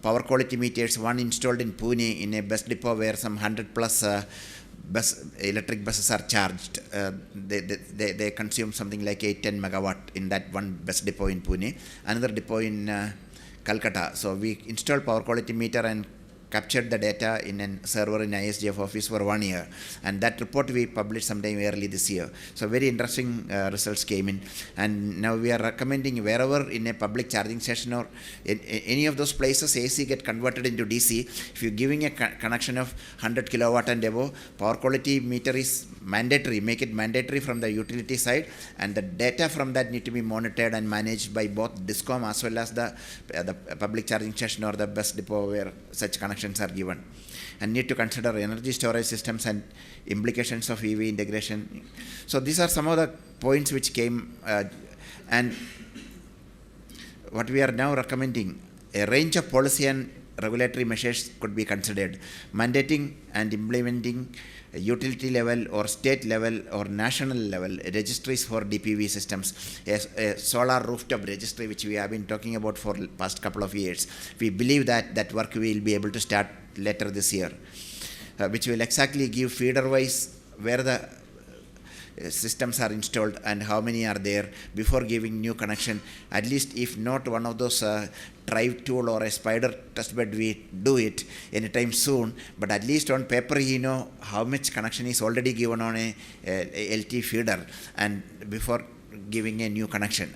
power quality meters, one installed in Pune in a bus depot where some 100 plus electric buses are charged. They consume something like 8-10 megawatt in that one bus depot in Pune. Another depot in Calcutta. So we installed power quality meter and captured the data in a server in ISGF office for 1 year, and that report we published sometime early this year. So very interesting results came in, and now we are recommending wherever in a public charging station or in any of those places AC get converted into DC. If you're giving a connection of 100 kilowatt and above, power quality meter is mandatory. Make it mandatory from the utility side, and the data from that need to be monitored and managed by both DISCOM as well as the public charging station or the bus depot where such connections are given. And need to consider energy storage systems and implications of EV integration. So these are some of the points which came, and what we are now recommending, a range of policy and regulatory measures could be considered. Mandating and implementing utility level or state level or national level registries for DPV systems, a solar rooftop registry which we have been talking about for the past couple of years. We believe that work we will be able to start later this year, which will exactly give feeder wise where the systems are installed and how many are there before giving new connection. At least if not one of those drive tool or a spider testbed, we do it anytime soon, but at least on paper how much connection is already given on a LT feeder and before giving a new connection.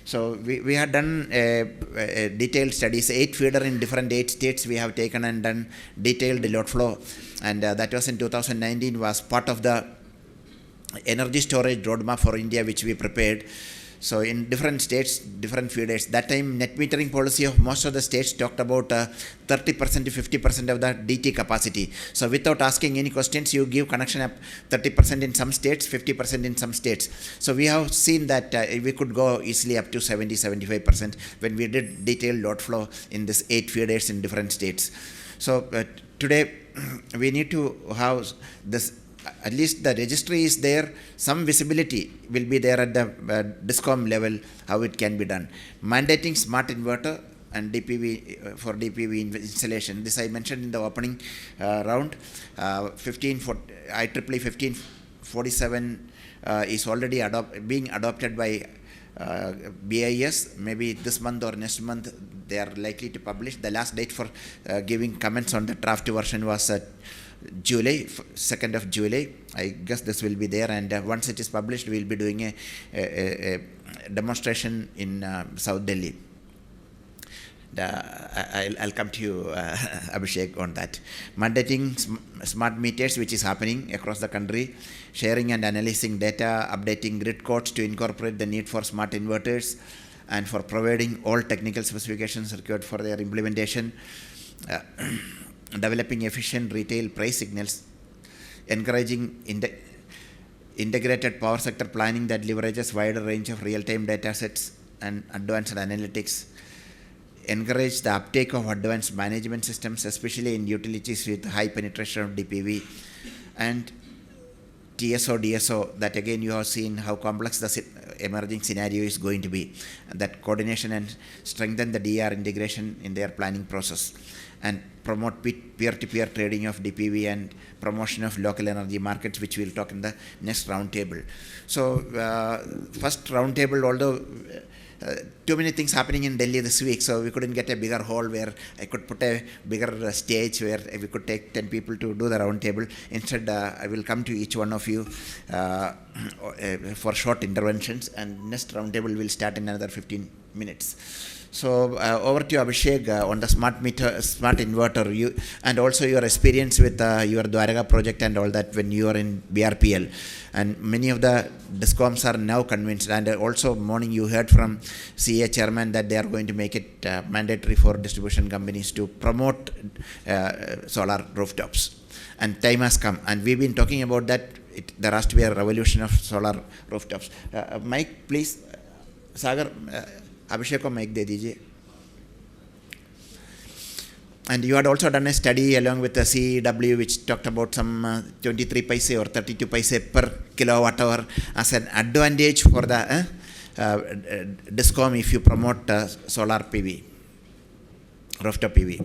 So we have done a detailed studies, 8 feeder in different 8 states we have taken and done detailed load flow, and that was in 2019, was part of the energy storage roadmap for India which we prepared. So in different states, different feeders. That time net metering policy of most of the states talked about 30% to 50% of the DT capacity. So without asking any questions, you give connection up 30% in some states, 50% in some states. So we have seen that we could go easily up to 70-75% when we did detailed load flow in this 8 feeders in different states. So today we need to have this. At least the registry is there, some visibility will be there at the DISCOM level, how it can be done. Mandating smart inverter and DPV for DPV installation. This I mentioned in the opening round. IEEE 1547 is already being adopted by BIS. Maybe this month or next month they are likely to publish. The last date for giving comments on the draft version was July, 2nd of July. I guess this will be there, and once it is published, we will be doing a demonstration in South Delhi. I'll come to you, Abhishek, on that. Mandating smart meters, which is happening across the country, sharing and analyzing data, updating grid codes to incorporate the need for smart inverters, and for providing all technical specifications required for their implementation, developing efficient retail price signals, encouraging integrated power sector planning that leverages wider range of real-time data sets and advanced analytics, encourage the uptake of advanced management systems, especially in utilities with high penetration of DPV, and TSO, DSO, that again you have seen how complex the emerging scenario is going to be, that coordination and strengthen the DR integration in their planning process, and promote peer-to-peer trading of DPV and promotion of local energy markets, which we'll talk in the next roundtable. So first roundtable, although too many things happening in Delhi this week, so we couldn't get a bigger hall where I could put a bigger stage where we could take 10 people to do the roundtable. Instead, I will come to each one of you for short interventions, and next roundtable will start in another 15 minutes. So over to you, Abhishek, on the smart meter, smart inverter, you, and also your experience with your Dwaraka project and all that when you are in BRPL. And many of the DISCOMs are now convinced, and also morning you heard from CA chairman that they are going to make it mandatory for distribution companies to promote solar rooftops. And time has come, and we've been talking about that. There has to be a revolution of solar rooftops. Mike, please. Sagar, Abhishek ko mic de dijiye. And you had also done a study along with the CW which talked about some 23 paise or 32 paise per kilowatt hour as an advantage for the DISCOM if you promote solar PV, rooftop PV.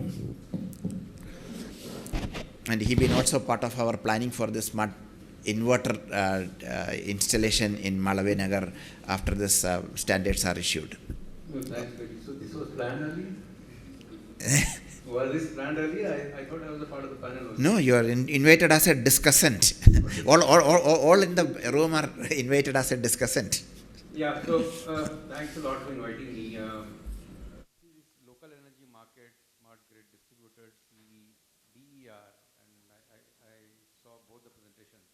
And he been also part of our planning for the smart inverter installation in Malawi Nagar after this standards are issued. No, thanks, so this was planned early? Was this planned early? I thought I was a part of the panel also. No, you are invited as a discussant. all in the room are invited as a discussant. Yeah, so thanks a lot for inviting me. See, this local energy market, smart grid distributors, DER, and I saw both the presentations,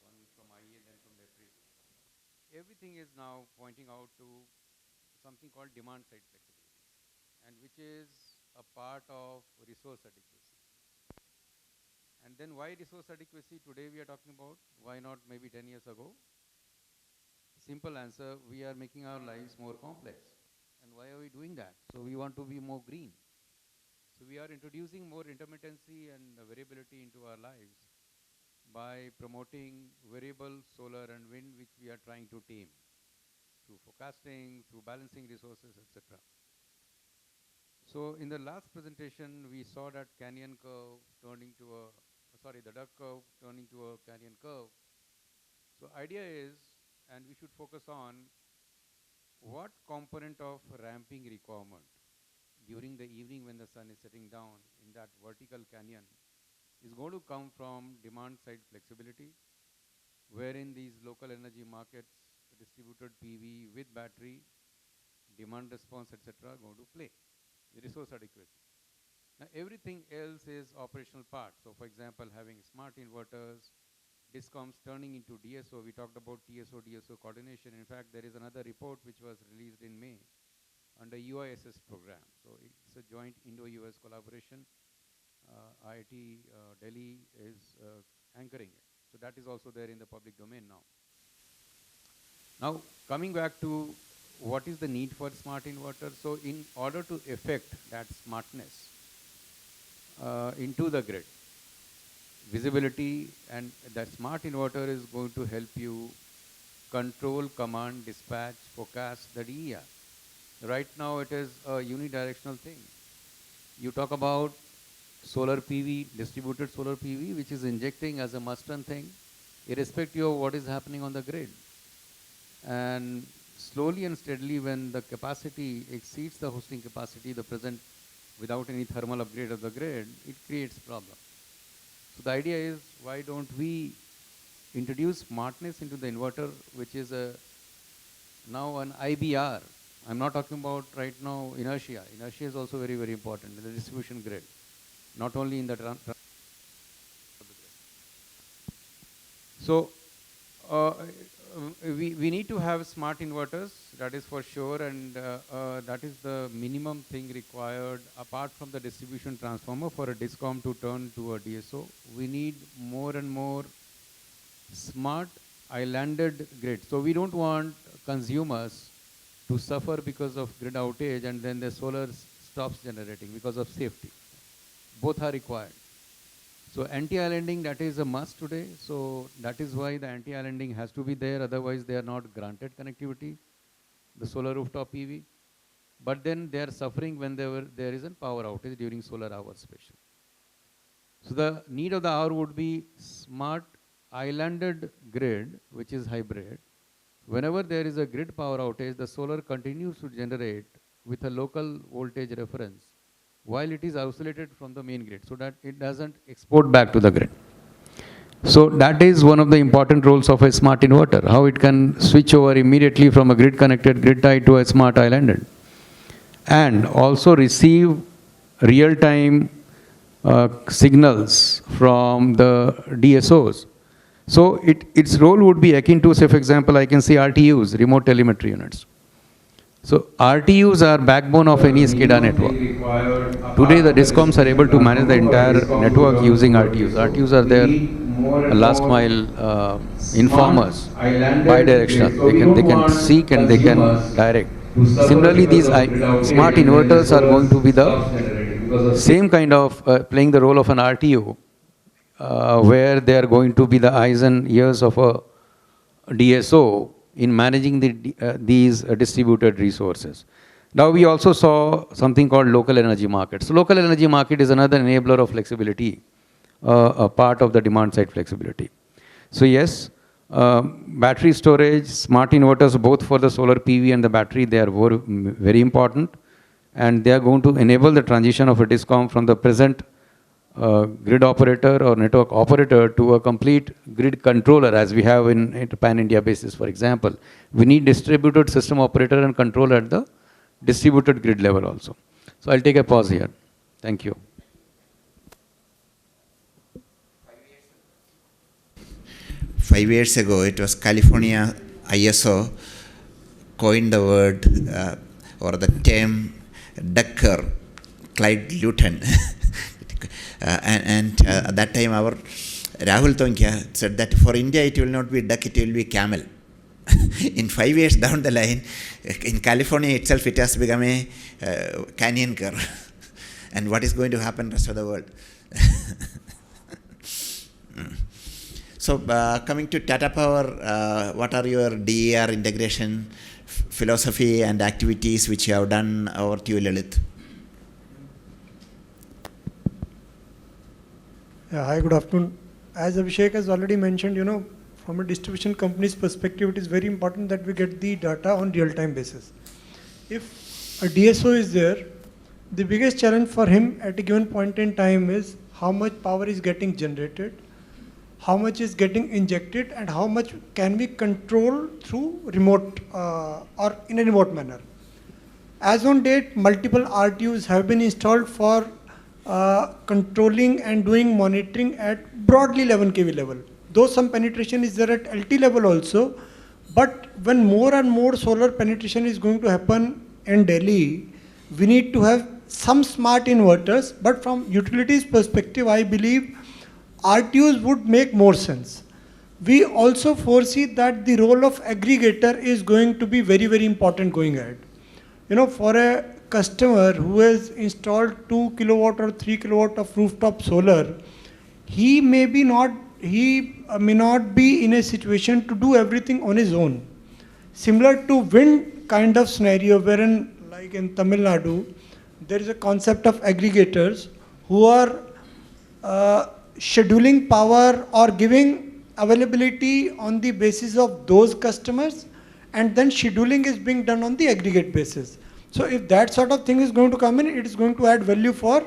one from IEA and then from DPV. Everything is now pointing out to something called demand side flexibility, and which is a part of resource adequacy. And then why resource adequacy today we are talking about? Why not maybe 10 years ago? Simple answer, we are making our lives more complex. And why are we doing that? So we want to be more green. So we are introducing more intermittency and variability into our lives by promoting variable solar and wind, which we are trying to tame through forecasting, through balancing resources, etc. So in the last presentation, we saw that canyon curve turning to the duck curve turning to a canyon curve. So idea is, and we should focus on what component of ramping requirement during the evening when the sun is setting down in that vertical canyon is going to come from demand side flexibility, wherein these local energy markets, distributed PV with battery, demand response, etc. are going to play. The resource adequacy. Now everything else is operational part. So for example, having smart inverters, DISCOMs turning into DSO. We talked about TSO, DSO coordination. In fact, there is another report which was released in May under UISS program. So it's a joint Indo-US collaboration. IIT Delhi is anchoring it. So that is also there in the public domain now. Now, coming back to what is the need for smart inverter? So in order to effect that smartness into the grid, visibility, and that smart inverter is going to help you control, command, dispatch, forecast the DER. Right now it is a unidirectional thing. You talk about solar PV, distributed solar PV, which is injecting as a must-run thing, irrespective of what is happening on the grid. And slowly and steadily, when the capacity exceeds the hosting capacity, the present, without any thermal upgrade of the grid, it creates problems. So the idea is, why don't we introduce smartness into the inverter, which is now an IBR I'm not talking about right now inertia. Inertia is also very, very important in the distribution grid, not only in the So we need to have smart inverters, that is for sure, and that is the minimum thing required apart from the distribution transformer for a DISCOM to turn to a DSO. We need more and more smart islanded grid. So we don't want consumers to suffer because of grid outage and then the solar stops generating because of safety. Both are required. So anti-islanding, that is a must today. So that is why the anti-islanding has to be there. Otherwise, they are not granted connectivity, the solar rooftop PV. But then they are suffering when there is a power outage during solar hours especially. So the need of the hour would be smart islanded grid, which is hybrid. Whenever there is a grid power outage, the solar continues to generate with a local voltage reference while it is isolated from the main grid, so that it doesn't export back to the grid. So that is one of the important roles of a smart inverter, how it can switch over immediately from a grid connected, grid tied to a smart islanded. And also receive real-time signals from the DSOs. So its role would be akin to, say for example, I can see RTUs, remote telemetry units. So RTUs are backbone of any SCADA network. Today the DISCOMs are able to manage the entire network using RTUs. RTUs are their last mile informers, bidirectional. They can seek and they can direct. Similarly, these smart inverters are going to be the same kind of playing the role of an RTU, where they are going to be the eyes and ears of a DSO in managing these distributed resources. Now we also saw something called local energy market. So local energy market is another enabler of flexibility, a part of the demand side flexibility. So yes, battery storage, smart inverters, both for the solar PV and the battery, they are very important, and they are going to enable the transition of a DISCOM from the present grid operator or network operator to a complete grid controller, as we have in pan-India basis, for example. We need distributed system operator and controller at the distributed grid level also. So I'll take a pause here. Thank you. 5 years ago, it was California ISO coined the word or the term Ducker, Clyde Luton. And at that time, our Rahul Tonkia said that for India, it will not be duck, it will be camel. In 5 years down the line, in California itself, it has become a canyon car. And what is going to happen rest of the world? So, coming to Tata Power, what are your DER integration philosophy and activities which you have done? Over to you, Lalit. Yeah, hi, good afternoon. As Abhishek has already mentioned, from a distribution company's perspective, it is very important that we get the data on real-time basis. If a DSO is there, the biggest challenge for him at a given point in time is how much power is getting generated, how much is getting injected, and how much can we control through remote or in a remote manner. As on date, multiple RTUs have been installed for controlling and doing monitoring at broadly 11 kV level. Though some penetration is there at LT level also, but when more and more solar penetration is going to happen in Delhi, we need to have some smart inverters, but from utilities perspective, I believe RTUs would make more sense. We also foresee that the role of aggregator is going to be very, very important going ahead. For a customer who has installed 2 kilowatt or 3 kilowatt of rooftop solar, he may not be in a situation to do everything on his own. Similar to wind kind of scenario, wherein like in Tamil Nadu, there is a concept of aggregators who are scheduling power or giving availability on the basis of those customers, and then scheduling is being done on the aggregate basis. So if that sort of thing is going to come in, it is going to add value for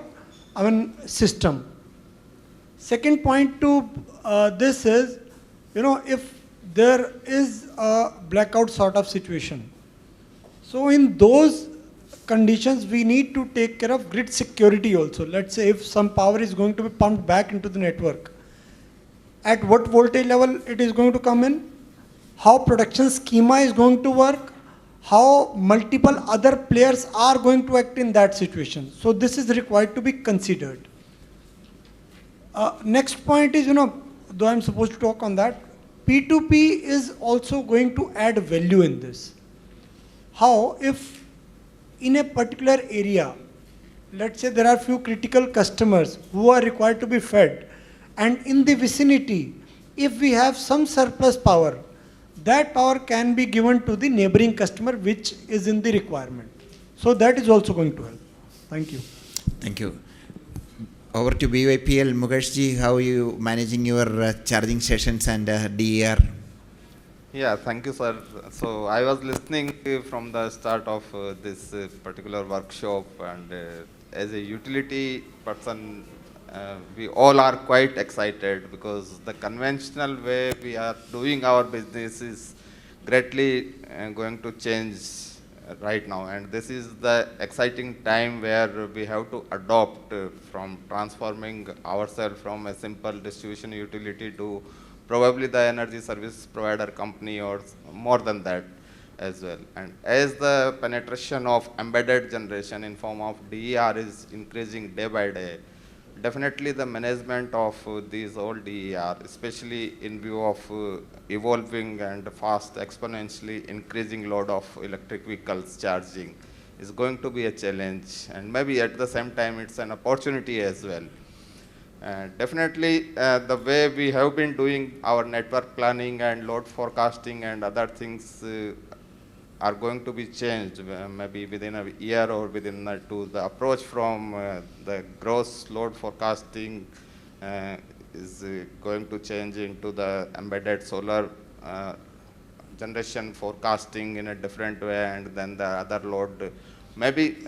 our system. Second point to this is, if there is a blackout sort of situation. So in those conditions, we need to take care of grid security also. Let's say if some power is going to be pumped back into the network, at what voltage level it is going to come in, how production schema is going to work, how multiple other players are going to act in that situation. So this is required to be considered. Next point is, though I'm supposed to talk on that, P2P is also going to add value in this. How? If in a particular area, let's say there are few critical customers who are required to be fed, and in the vicinity, if we have some surplus power, that power can be given to the neighboring customer which is in the requirement. So that is also going to help. Thank you. Thank you. Over to BYPL, Mugeshji, how are you managing your charging sessions and DER? Yeah, thank you, sir. So I was listening from the start of this particular workshop, and as a utility person, we all are quite excited because the conventional way we are doing our business is greatly going to change right now, and this is the exciting time where we have to adopt from transforming ourselves from a simple distribution utility to probably the energy service provider company or more than that as well. And as the penetration of embedded generation in form of DER is increasing day by day, definitely the management of these old DER, especially in view of evolving and fast exponentially increasing load of electric vehicles charging, is going to be a challenge, and maybe at the same time it's an opportunity as well. Definitely the way we have been doing our network planning and load forecasting and other things are going to be changed maybe within a year or within two. The approach from the gross load forecasting is going to change into the embedded solar generation forecasting in a different way, and then the other load. Maybe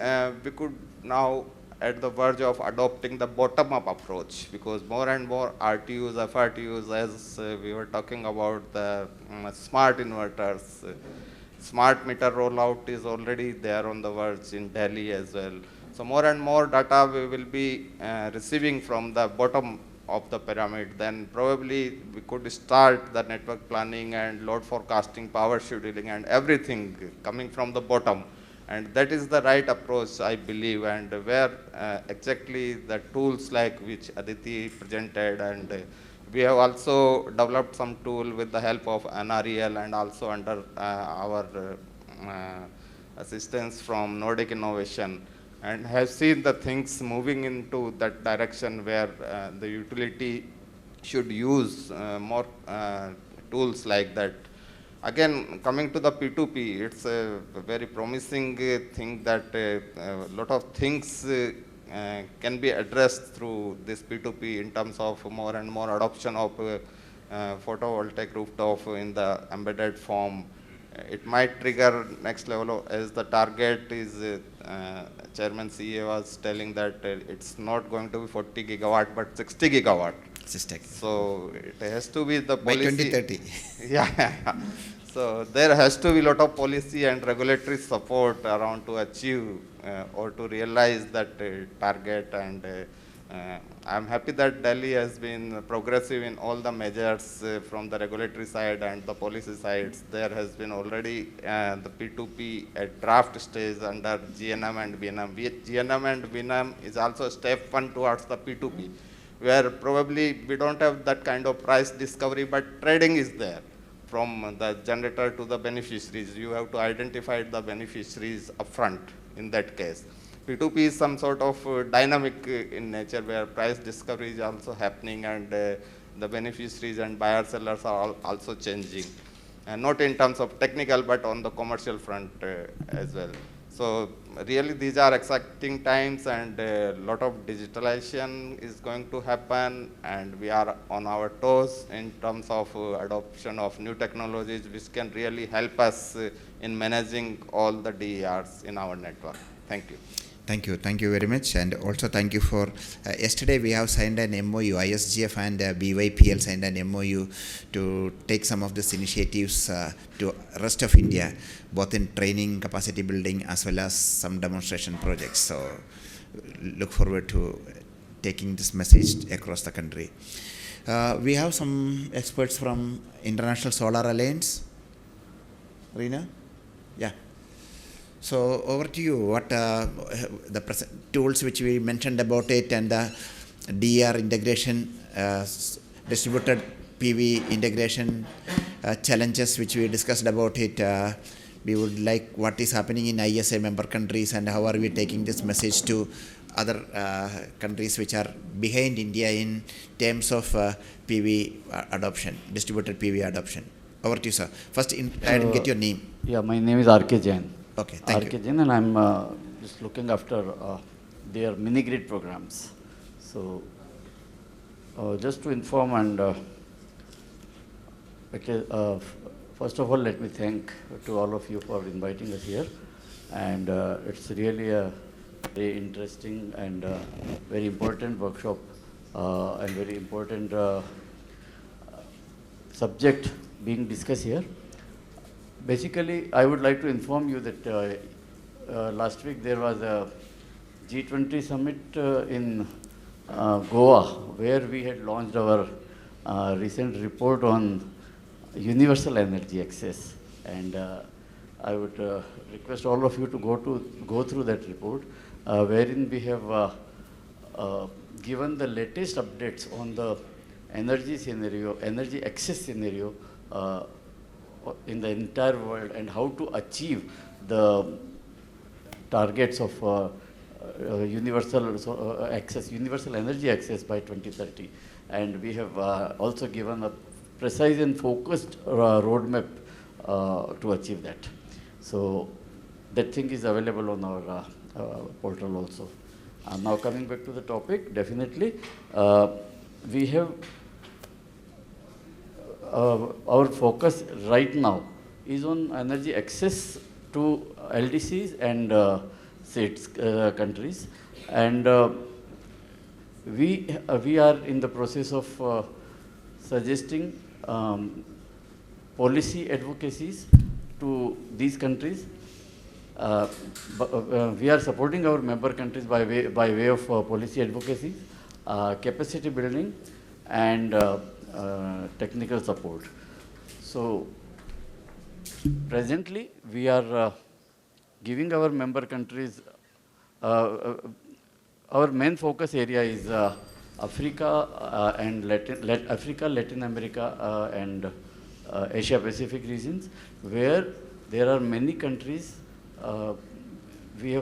we could now at the verge of adopting the bottom-up approach, because more and more RTUs, FRTUs, as we were talking about the smart inverters, smart meter rollout is already there on the verge in Delhi as well. So more and more data we will be receiving from the bottom of the pyramid. Then probably we could start the network planning and load forecasting, power scheduling, and everything coming from the bottom. And that is the right approach, I believe, and where exactly the tools like which Aditi presented, and we have also developed some tool with the help of NREL and also under our assistance from Nordic Innovation, and have seen the things moving into that direction where the utility should use more tools like that. Again, coming to the P2P, it's a very promising thing that a lot of things can be addressed through this P2P in terms of more and more adoption of photovoltaic rooftop in the embedded form. It might trigger next level as the target is, Chairman CA was telling that it's not going to be 40 gigawatt but 60 gigawatt. So it has to be the policy. By 2030. Yeah. So there has to be a lot of policy and regulatory support around to achieve or to realize that target. And I'm happy that Delhi has been progressive in all the measures from the regulatory side and the policy sides. There has been already the P2P at draft stage under GNM and BNM. GNM and BNM is also step one towards the P2P, where probably we don't have that kind of price discovery, but trading is there from the generator to the beneficiaries. You have to identify the beneficiaries upfront in that case. P2P is some sort of dynamic in nature where price discovery is also happening, and the beneficiaries and buyer sellers are also changing. And not in terms of technical, but on the commercial front as well. So really these are exciting times, and a lot of digitalization is going to happen, and we are on our toes in terms of adoption of new technologies which can really help us in managing all the DERs in our network. Thank you. Thank you very much, and also thank you for yesterday we have signed an MOU. ISGF and BYPL signed an MOU to take some of these initiatives to rest of India, both in training, capacity building, as well as some demonstration projects. So look forward to taking this message across the country. We have some experts from International Solar Alliance. Reena? Yeah. So over to you. What the tools which we mentioned about it, and the DER integration, distributed PV integration, challenges which we discussed about it. We would like what is happening in ISA member countries, and how are we taking this message to other countries which are behind India in terms of PV adoption, distributed PV adoption. Over to you, sir. First, I didn't get your name. Yeah, my name is R.K. Jain. Okay, thank you. R.K. Jain, and I'm just looking after their mini-grid programs. So, just to inform and, first of all, let me thank to all of you for inviting us here. And it's really a very interesting and very important workshop and very important subject being discussed here. Basically, I would like to inform you that last week there was a G20 summit in Goa, where we had launched our recent report on universal energy access. And I would request all of you to go through that report, wherein we have given the latest updates on the energy scenario, energy access scenario in the entire world, and how to achieve the targets of universal access, universal energy access by 2030. And we have also given a precise and focused roadmap to achieve that. So that thing is available on our portal also. Now coming back to the topic, definitely we have our focus right now is on energy access to LDCs and states, countries, and we are in the process of suggesting policy advocacies to these countries. We are supporting our member countries by way of policy advocacy, capacity building, and technical support. So presently we are giving our member countries, our main focus area is Africa and Latin America and Asia Pacific regions, where there are many countries we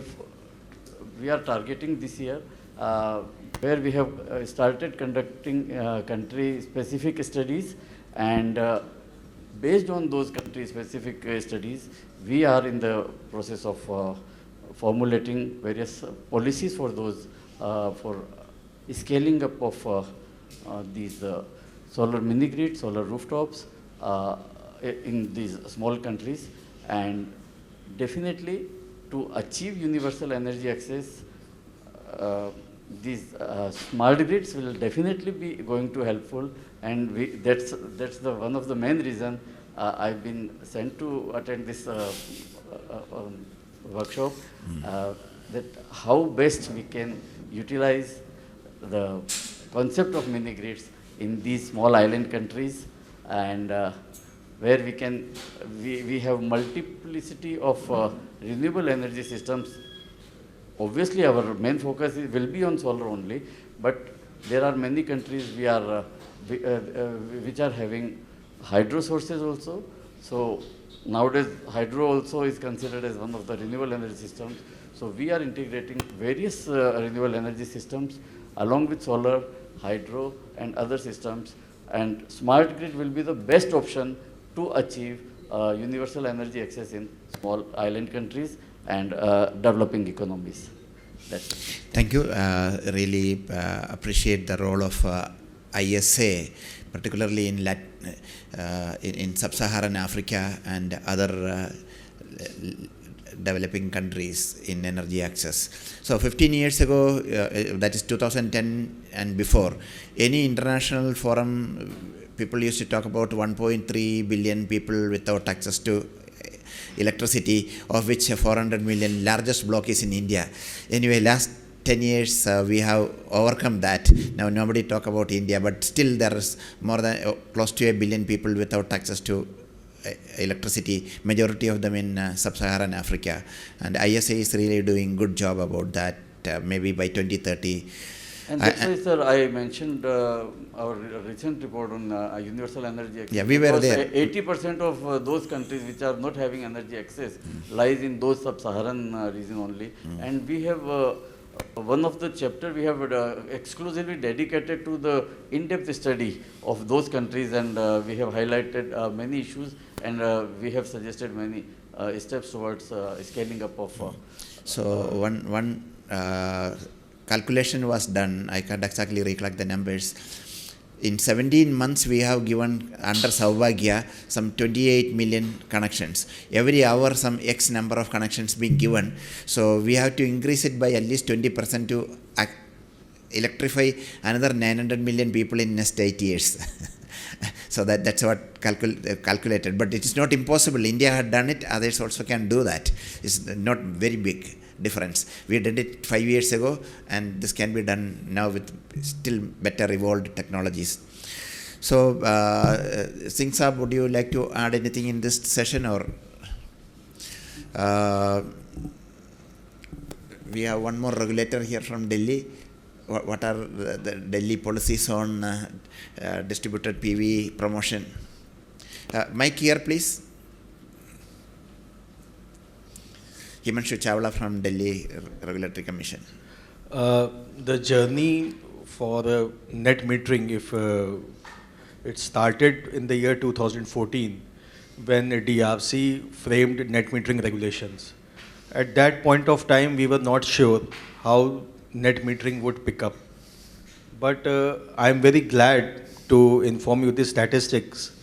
are targeting this year, where we have started conducting country-specific studies, and based on those country-specific studies, we are in the process of formulating various policies for those, for scaling up of these solar mini-grids, solar rooftops in these small countries. And definitely to achieve universal energy access, these smart grids will definitely be going to helpful, and that's the one of the main reason I've been sent to attend this workshop, that how best we can utilize the concept of mini grids in these small island countries, and where we have multiplicity of renewable energy systems. Obviously, our main focus will be on solar only, but there are many countries which are having hydro sources also. So nowadays, hydro also is considered as one of the renewable energy systems. So we are integrating various renewable energy systems along with solar, hydro, and other systems. And smart grid will be the best option to achieve universal energy access in small island countries and developing economies. That's it. Thank you. Really appreciate the role of ISA, particularly in sub-Saharan Africa and other developing countries in energy access. So 15 years ago, that is 2010 and before, any international forum, people used to talk about 1.3 billion people without access to electricity, of which 400 million, largest block is in India. Anyway, last 10 years we have overcome that. Now nobody talk about India, but still there is more than close to 1 billion people without access to electricity, majority of them in sub-Saharan Africa. And ISA is really doing good job about that, maybe by 2030. And that's why, sir, I mentioned our recent report on universal energy access. Yeah, we were there. 80% of those countries which are not having energy access lies in those sub-Saharan region only. And we have one of the chapter we have exclusively dedicated to the in-depth study of those countries, and we have highlighted many issues, and we have suggested many steps towards scaling up of. So one calculation was done. I can't exactly recollect the numbers. In 17 months, we have given under Saubhagya some 28 million connections. Every hour, some X number of connections being given. So we have to increase it by at least 20% to electrify another 900 million people in next 8 years. So that's what calculated. But it is not impossible. India had done it. Others also can do that. It's not very big difference. We did it 5 years ago, and this can be done now with still better evolved technologies. So, Singh Saab, would you like to add anything in this session, or we have one more regulator here from Delhi. What are the Delhi policies on distributed PV promotion? Mic here, please. Himanshu Chawla from Delhi Regulatory Commission. The journey for net metering, if it started in the year 2014, when DRC framed net metering regulations. At that point of time, we were not sure how net metering would pick up. But I am very glad to inform you the statistics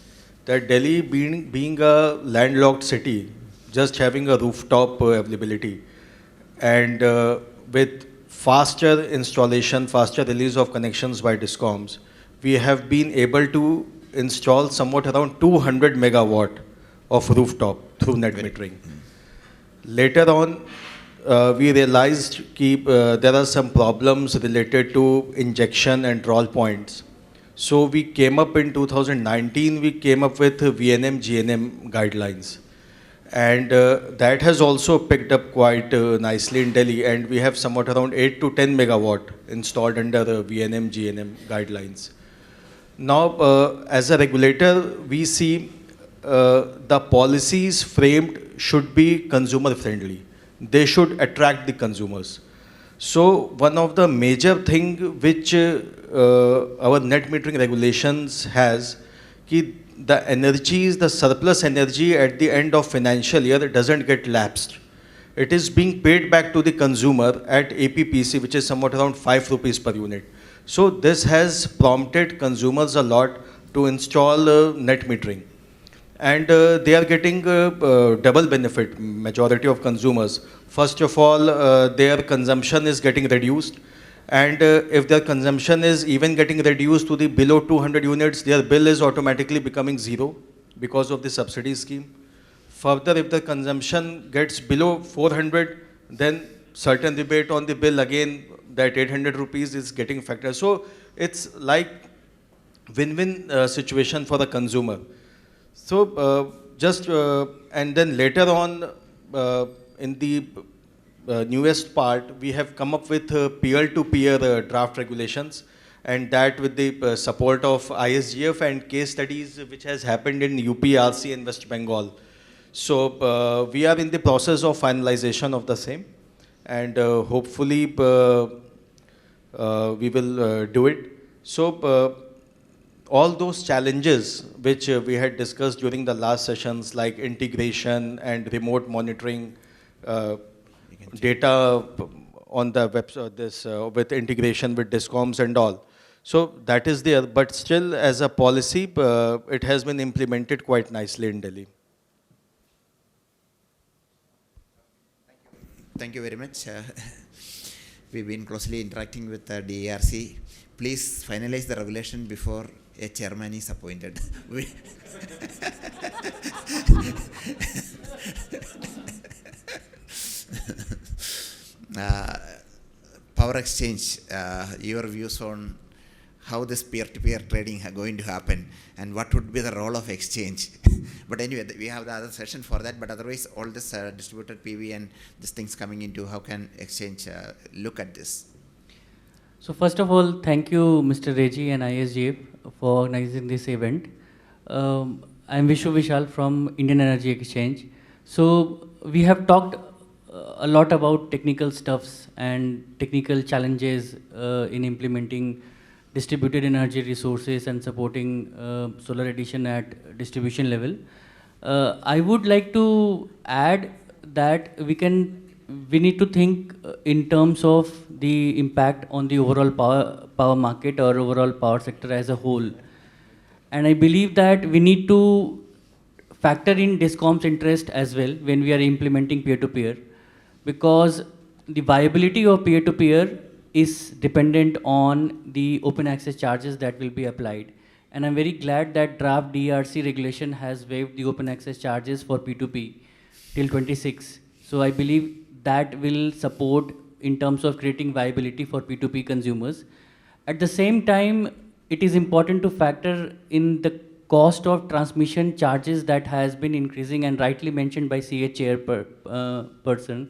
that Delhi being a landlocked city, just having a rooftop availability, and with faster installation, faster release of connections by DISCOMs, we have been able to install somewhat around 200 megawatt of rooftop through net metering. Later on, we realized that there are some problems related to injection and drawl points. So we came up in 2019, we came up with VNM, GNM guidelines. And that has also picked up quite nicely in Delhi, and we have somewhat around 8 to 10 megawatt installed under the VNM, GNM guidelines. Now, as a regulator, we see the policies framed should be consumer friendly. They should attract the consumers. So one of the major thing which our net metering regulations has, the energies, the surplus energy at the end of financial year doesn't get lapsed. It is being paid back to the consumer at APPC, which is somewhat around 5 rupees per unit. So this has prompted consumers a lot to install net metering. And they are getting double benefit, majority of consumers. First of all, their consumption is getting reduced. And if their consumption is even getting reduced to the below 200 units, their bill is automatically becoming zero because of the subsidy scheme. Further, if the consumption gets below 400, then certain rebate on the bill, again, that 800 rupees is getting factored. So it's like win-win situation for the consumer. So and then later on, in the newest part, we have come up with peer-to-peer draft regulations, and that with the support of ISGF and case studies which has happened in UPERC and West Bengal. So we are in the process of finalization of the same, and hopefully we will do it. So all those challenges which we had discussed during the last sessions, like integration and remote monitoring, data on the web, with integration with DISCOMs and all. So that is there, but still as a policy, it has been implemented quite nicely in Delhi. Thank you very much. We've been closely interacting with the DARC. Please finalize the regulation before a chairman is appointed. Power exchange, your views on how this peer-to-peer trading is going to happen and what would be the role of exchange. But anyway, we have the other session for that, but otherwise all this distributed PV and these things coming into, how can exchange look at this? So first of all, thank you Mr. Reggie and ISGF for organizing this event. I'm Vishu Vishal from Indian Energy Exchange. So we have talked a lot about technical stuffs and technical challenges in implementing distributed energy resources and supporting solar addition at distribution level. I would like to add that we need to think in terms of the impact on the overall power market or overall power sector as a whole. And I believe that we need to factor in DISCOM's interest as well when we are implementing peer-to-peer, because the viability of peer-to-peer is dependent on the open access charges that will be applied. And I'm very glad that draft DRC regulation has waived the open access charges for P2P till 26. So I believe that will support in terms of creating viability for P2P consumers. At the same time, it is important to factor in the cost of transmission charges that has been increasing, and rightly mentioned by CA chairperson,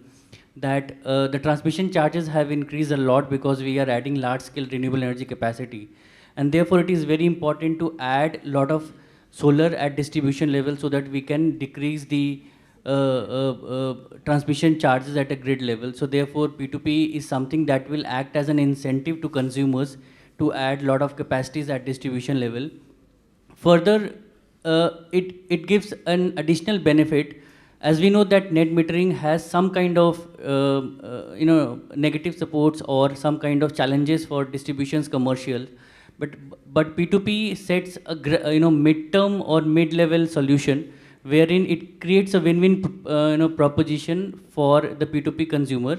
that the transmission charges have increased a lot because we are adding large-scale renewable energy capacity. And therefore, it is very important to add a lot of solar at distribution level so that we can decrease the transmission charges at a grid level. So therefore, P2P is something that will act as an incentive to consumers to add a lot of capacities at distribution level. Further, it gives an additional benefit. As we know that net metering has some kind of negative supports or some kind of challenges for distributions commercial, but P2P sets a mid-term or mid-level solution wherein it creates a win-win proposition for the P2P consumer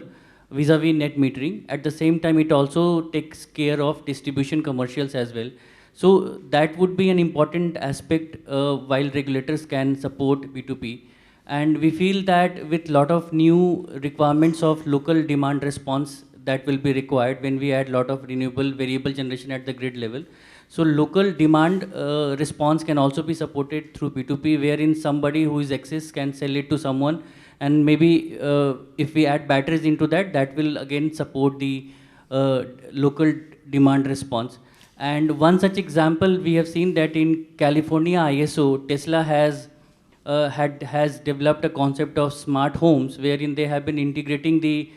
vis-a-vis net metering. At the same time, it also takes care of distribution commercials as well. So that would be an important aspect while regulators can support P2P. And we feel that with a lot of new requirements of local demand response that will be required when we add a lot of renewable variable generation at the grid level. So local demand response can also be supported through P2P, wherein somebody who is excess can sell it to someone. And maybe if we add batteries into that, that will again support the local demand response. And one such example, we have seen that in California ISO, Tesla has developed a concept of smart homes, wherein they have been integrating the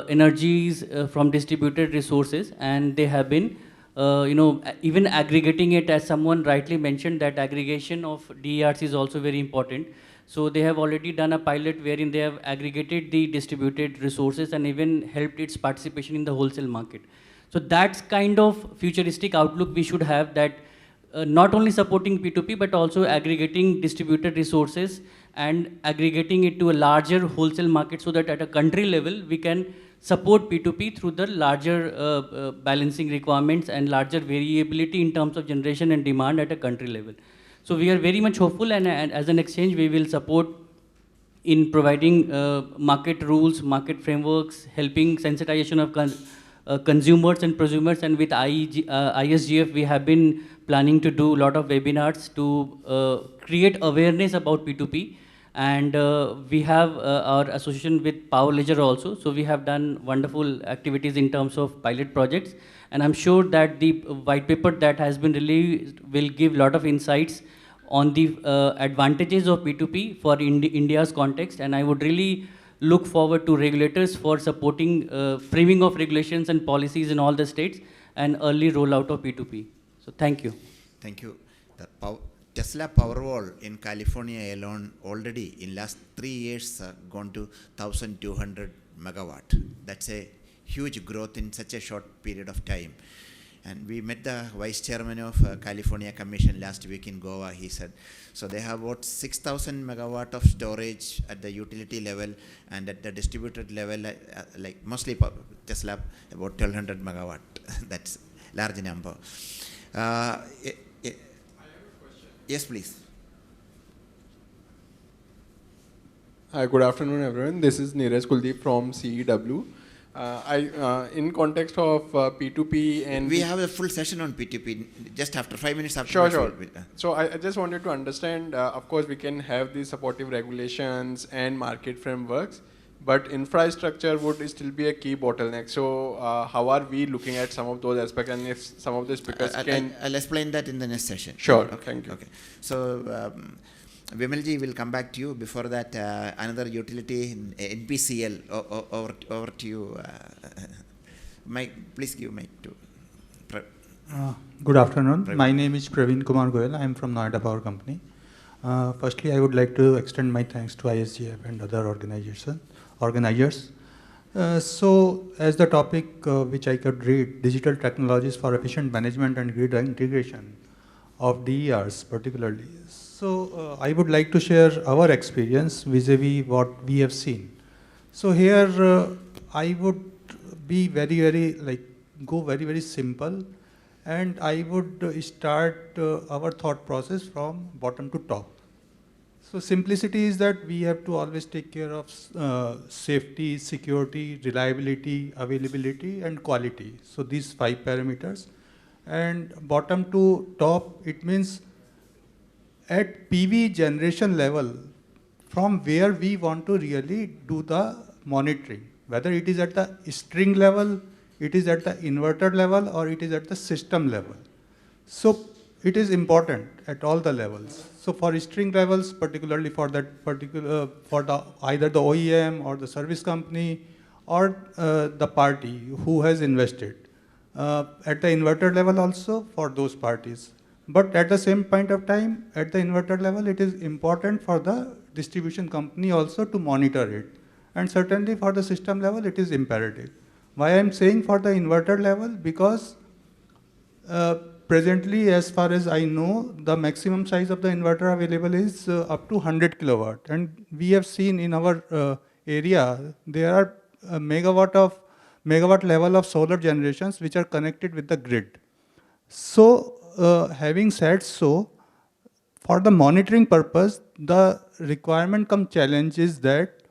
energies from distributed resources, and they have been even aggregating it, as someone rightly mentioned, that aggregation of DERC is also very important. So they have already done a pilot wherein they have aggregated the distributed resources and even helped its participation in the wholesale market. So that's kind of futuristic outlook we should have, that not only supporting P2P, but also aggregating distributed resources and aggregating it to a larger wholesale market, so that at a country level, we can support P2P through the larger balancing requirements and larger variability in terms of generation and demand at a country level. So we are very much hopeful, and as an exchange, we will support in providing market rules, market frameworks, helping sensitization of consumers and prosumers. And with ISGF, we have been planning to do a lot of webinars to create awareness about P2P. And we have our association with Power Ledger also. So we have done wonderful activities in terms of pilot projects. And I'm sure that the white paper that has been released will give a lot of insights on the advantages of P2P for India's context. And I would really look forward to regulators for supporting framing of regulations and policies in all the states and early rollout of P2P. So thank you. Thank you. The Tesla Powerwall in California alone already in last 3 years gone to 1,200 megawatt. That's a huge growth in such a short period of time. And we met the vice chairman of California Commission last week in Goa. He said, so they have about 6,000 megawatt of storage at the utility level, and at the distributed level, like mostly Tesla, about 1,200 megawatt. That's large number. I have a question. Yes, please. Hi, good afternoon, everyone. This is Neeraj Kuldeep from CEW. In context of P2P and... We have a full session on P2P just after 5 minutes after. Sure. So I just wanted to understand, of course, we can have these supportive regulations and market frameworks, but infrastructure would still be a key bottleneck. So how are we looking at some of those aspects, and if some of the speakers can... I'll explain that in the next session. Sure, okay. Thank you. Okay. So Vimalji will come back to you. Before that, another utility, NPCL, over to you. Please give mic to. Good afternoon. My name is Praveen Kumar Goyal. I am from Noida Power Company. Firstly, I would like to extend my thanks to ISGF and other organizers. So, as the topic which I could read, digital technologies for efficient management and grid integration of DERs particularly. So, I would like to share our experience vis-a-vis what we have seen. So here, I would be go very simple, and I would start our thought process from bottom to top. So simplicity is that we have to always take care of safety, security, reliability, availability, and quality. So these 5 parameters. And bottom to top, it means at PV generation level, from where we want to really do the monitoring, whether it is at the string level, it is at the inverter level, or it is at the system level. So it is important at all the levels. So for string levels, particularly for that particular, either the OEM or the service company or the party who has invested. At the inverter level also for those parties. But at the same point of time, at the inverter level, it is important for the distribution company also to monitor it. And certainly for the system level, it is imperative. Why I am saying for the inverter level? Because presently, as far as I know, the maximum size of the inverter available is up to 100 kilowatt. And we have seen in our area, there are megawatt level of solar generations which are connected with the grid. So, having said so, for the monitoring purpose, the requirement cum challenge is that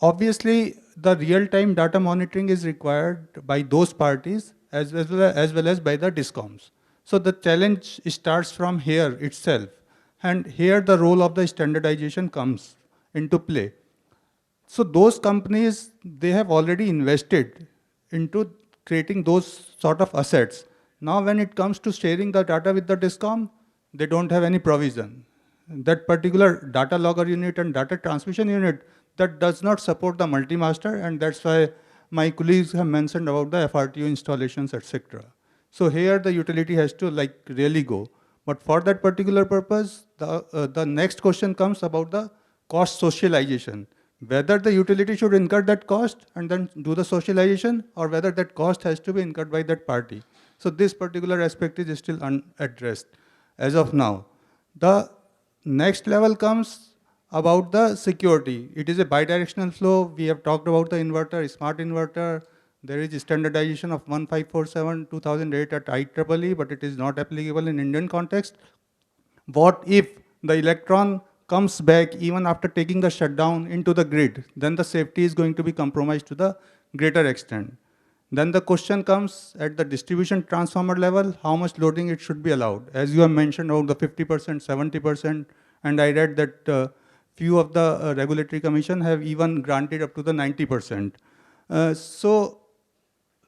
obviously the real-time data monitoring is required by those parties as well as by the DISCOMs. So the challenge starts from here itself, and here the role of the standardization comes into play. So those companies, they have already invested into creating those sort of assets. Now when it comes to sharing the data with the DISCOM, they don't have any provision. That particular data logger unit and data transmission unit, that does not support the multi-master, and that's why my colleagues have mentioned about the FRTO installations, etc. So here the utility has to really go. But for that particular purpose, the next question comes about the cost socialization. Whether the utility should incur that cost and then do the socialization, or whether that cost has to be incurred by that party. So this particular aspect is still unaddressed as of now. The next level comes about the security. It is a bidirectional flow. We have talked about the inverter, smart inverter. There is standardization of 1547/2008 at IEEE, but it is not applicable in Indian context. What if the electron comes back even after taking the shutdown into the grid? Then the safety is going to be compromised to the greater extent. Then the question comes at the distribution transformer level, how much loading it should be allowed. As you have mentioned, about the 50%, 70%, and I read that few of the regulatory commission have even granted up to the 90%. So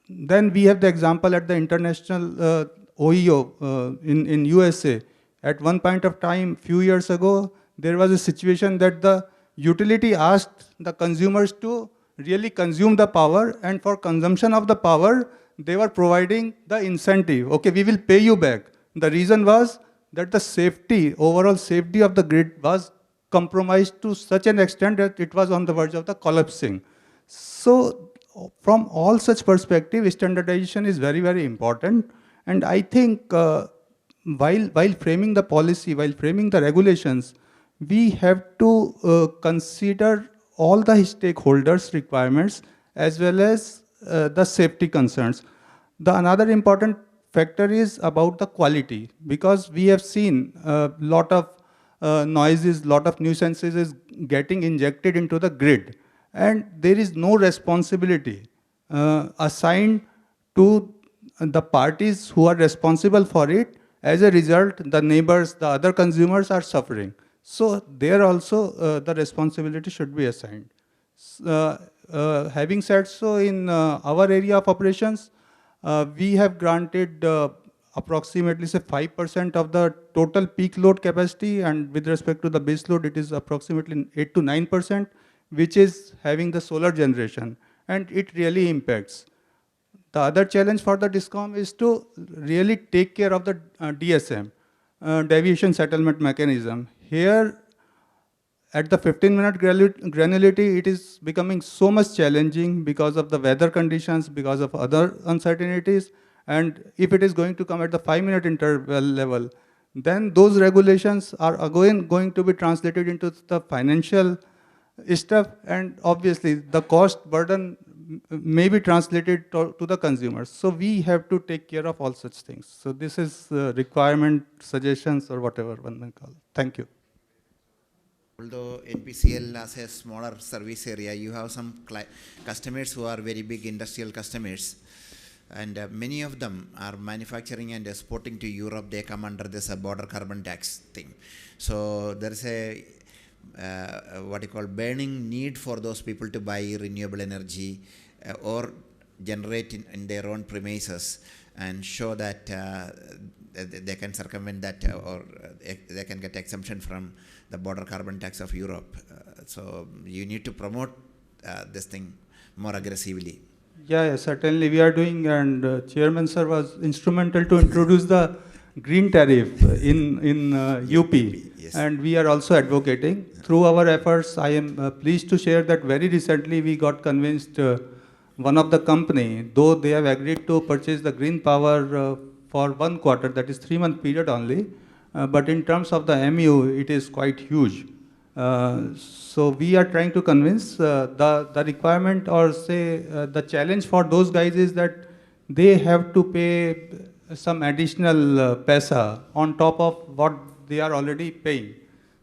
then we have the example at the international OEO in USA. At one point of time, few years ago, there was a situation that the utility asked the consumers to really consume the power, and for consumption of the power, they were providing the incentive. Okay, we will pay you back. The reason was that the safety, overall safety of the grid was compromised to such an extent that it was on the verge of the collapsing. So from all such perspective, standardization is very, very important. And I think while framing the policy, while framing the regulations, we have to consider all the stakeholders' requirements as well as the safety concerns. The another important factor is about the quality, because we have seen a lot of noises, lot of nuisances is getting injected into the grid, and there is no responsibility assigned to the parties who are responsible for it. As a result, the neighbors, the other consumers are suffering. So there also the responsibility should be assigned. Having said so, in our area of operations, we have granted approximately say 5% of the total peak load capacity, and with respect to the base load, it is approximately 8 to 9%, which is having the solar generation, and it really impacts. The other challenge for the DISCOM is to really take care of the DSM, deviation settlement mechanism. Here, at the 15-minute granularity, it is becoming so much challenging because of the weather conditions, because of other uncertainties. And if it is going to come at the 5-minute interval level, then those regulations are again going to be translated into the financial stuff, and obviously the cost burden may be translated to the consumers. So we have to take care of all such things. So this is requirement, suggestions, or whatever one may call. Thank you. Although NPCL has a smaller service area, you have some customers who are very big industrial customers, and many of them are manufacturing and exporting to Europe. They come under this border carbon tax thing. So there is a what you call burning need for those people to buy renewable energy or generate in their own premises and show that they can circumvent that or they can get exemption from the border carbon tax of Europe. So you need to promote this thing more aggressively. Yeah, certainly we are doing, and Chairman sir was instrumental to introduce the green tariff in UP, yes. And we are also advocating. Through our efforts, I am pleased to share that very recently we got convinced one of the company, though they have agreed to purchase the green power for 1 quarter, that is 3-month period only, but in terms of the MU, it is quite huge. So we are trying to convince the requirement, or say the challenge for those guys is that they have to pay some additional paisa on top of what they are already paying.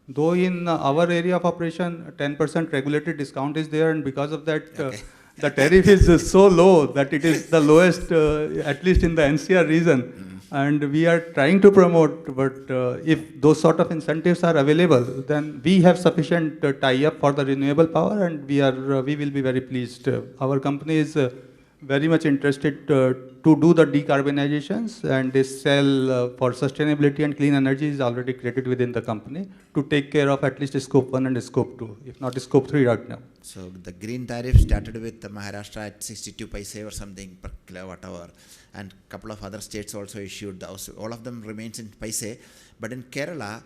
Though in our area of operation, 10% regulatory discount is there, and because of that, the tariff is so low that it is the lowest, at least in the NCR region. And we are trying to promote, but if those sort of incentives are available, then we have sufficient tie-up for the renewable power, and we will be very pleased. Our company is very much interested to do the decarbonizations, and this cell for sustainability and clean energy is already created within the company to take care of at least scope 1 and scope 2, if not scope 3 right now. So the green tariff started with Maharashtra at 62 paise or something per kilowatt hour, and a couple of other states also issued those. All of them remains in paise, but in Kerala,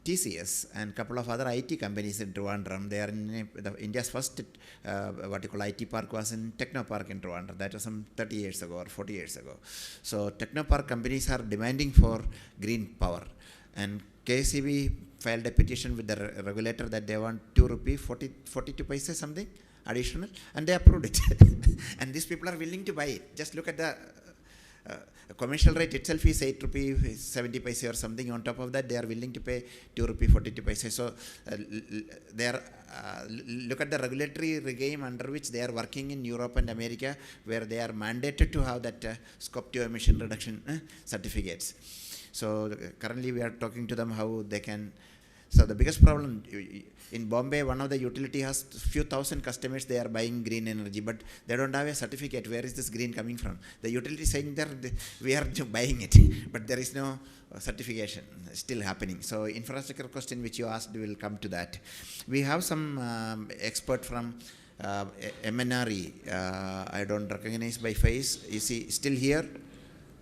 TCS and a couple of other IT companies in Trivandrum, they are in India's first IT park was in Techno Park in Trivandrum. That was some 30 years ago or 40 years ago. So Techno Park companies are demanding for green power, and KCB filed a petition with the regulator that they want 2 rupee 42 paise something additional, and they approved it. And these people are willing to buy it. Just look at the commercial rate itself is 8 rupee 70 paise or something. On top of that, they are willing to pay 2 rupee 42 paise. So they are look at the regulatory regime under which they are working in Europe and America, where they are mandated to have that scope 2 emission reduction certificates. So currently we are talking to them how they can. So the biggest problem in Bombay, one of the utility has few thousand customers. They are buying green energy, but they don't have a certificate. Where is this green coming from? The utility is saying that we are buying it, but there is no certification still happening. So infrastructure question which you asked, we will come to that. We have some expert from MNRE. I don't recognize by face. Is he still here?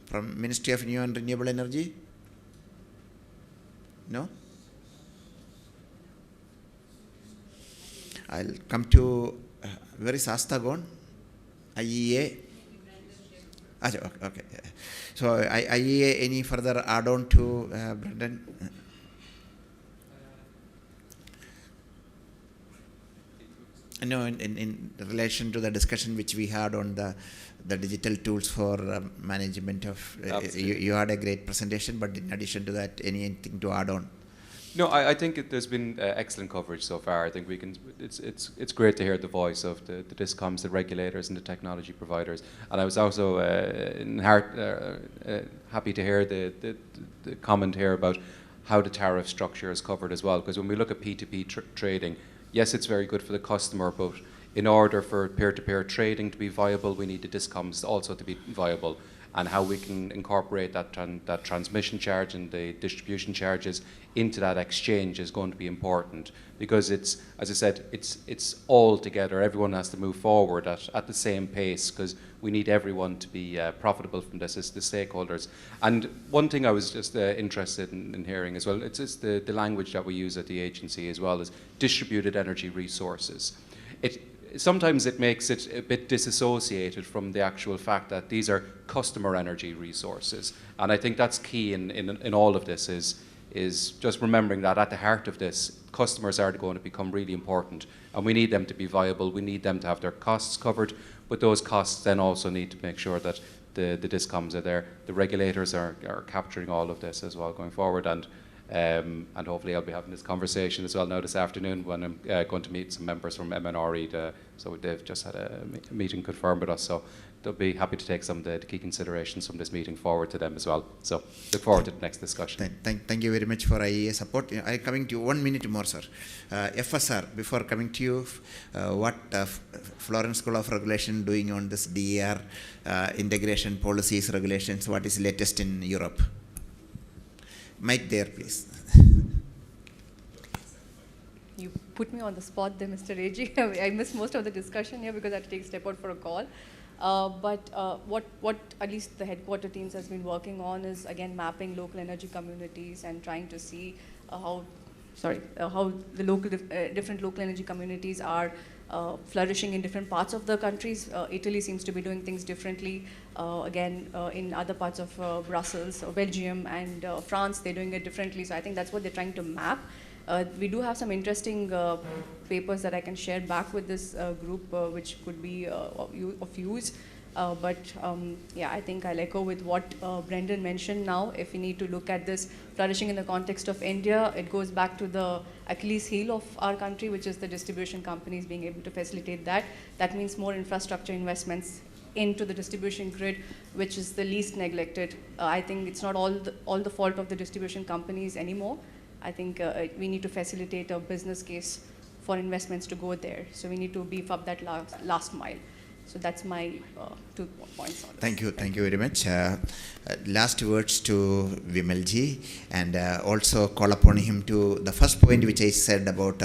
From Ministry of New and Renewable Energy? No? I'll come to Where is Asta gone? IEA? Okay, okay. So IEA, any further add-on to Brendan? No, in relation to the discussion which we had on the digital tools for management of, you had a great presentation, but in addition to that, anything to add on? No, I think there's been excellent coverage so far. I think we can. It's great to hear the voice of the discoms, the regulators, and the technology providers. And I was also happy to hear the comment here about how the tariff structure is covered as well. Because when we look at P2P trading, yes, it's very good for the customer, but in order for peer-to-peer trading to be viable, we need the discoms also to be viable. And how we can incorporate that transmission charge and the distribution charges into that exchange is going to be important, because it's, as I said, it's all together. Everyone has to move forward at the same pace, because we need everyone to be profitable from this as the stakeholders. And one thing I was just interested in hearing as well, it's the language that we use at the agency as well, is distributed energy resources. Sometimes it makes it a bit disassociated from the actual fact that these are customer energy resources. And I think that's key in all of this, is just remembering that at the heart of this, customers are going to become really important, and we need them to be viable. We need them to have their costs covered, but those costs then also need to make sure that the discoms are there. The regulators are capturing all of this as well going forward, and hopefully I'll be having this conversation as well now this afternoon when I'm going to meet some members from MNRE. So they've just had a meeting confirmed with us, so they'll be happy to take some of the key considerations from this meeting forward to them as well. So look forward to the next discussion. Thank you very much for IEA support. I'm coming to you 1 minute more, sir. FSR, before coming to you, what Florence School of Regulation doing on this DER integration policies, regulations, what is latest in Europe? Mic there, please. You put me on the spot there, Mr. Reji. I missed most of the discussion here because I had to take a step out for a call. What at least the headquarter teams has been working on is, again, mapping local energy communities and trying to see how the different local energy communities are flourishing in different parts of the countries. Italy seems to be doing things differently. In other parts of Brussels, Belgium, and France, they're doing it differently. So I think that's what they're trying to map. We do have some interesting papers that I can share back with this group, which could be of use. Yeah, I think I'll echo with what Brendan mentioned now. If we need to look at this flourishing in the context of India, it goes back to the Achilles heel of our country, which is the distribution companies being able to facilitate that. That means more infrastructure investments into the distribution grid, which is the least neglected. I think it's not all the fault of the distribution companies anymore. I think we need to facilitate a business case for investments to go there. So we need to beef up that last mile. So that's my 2 points on this. Thank you very much. Last words to Vimalji, and also call upon him to the first point which I said about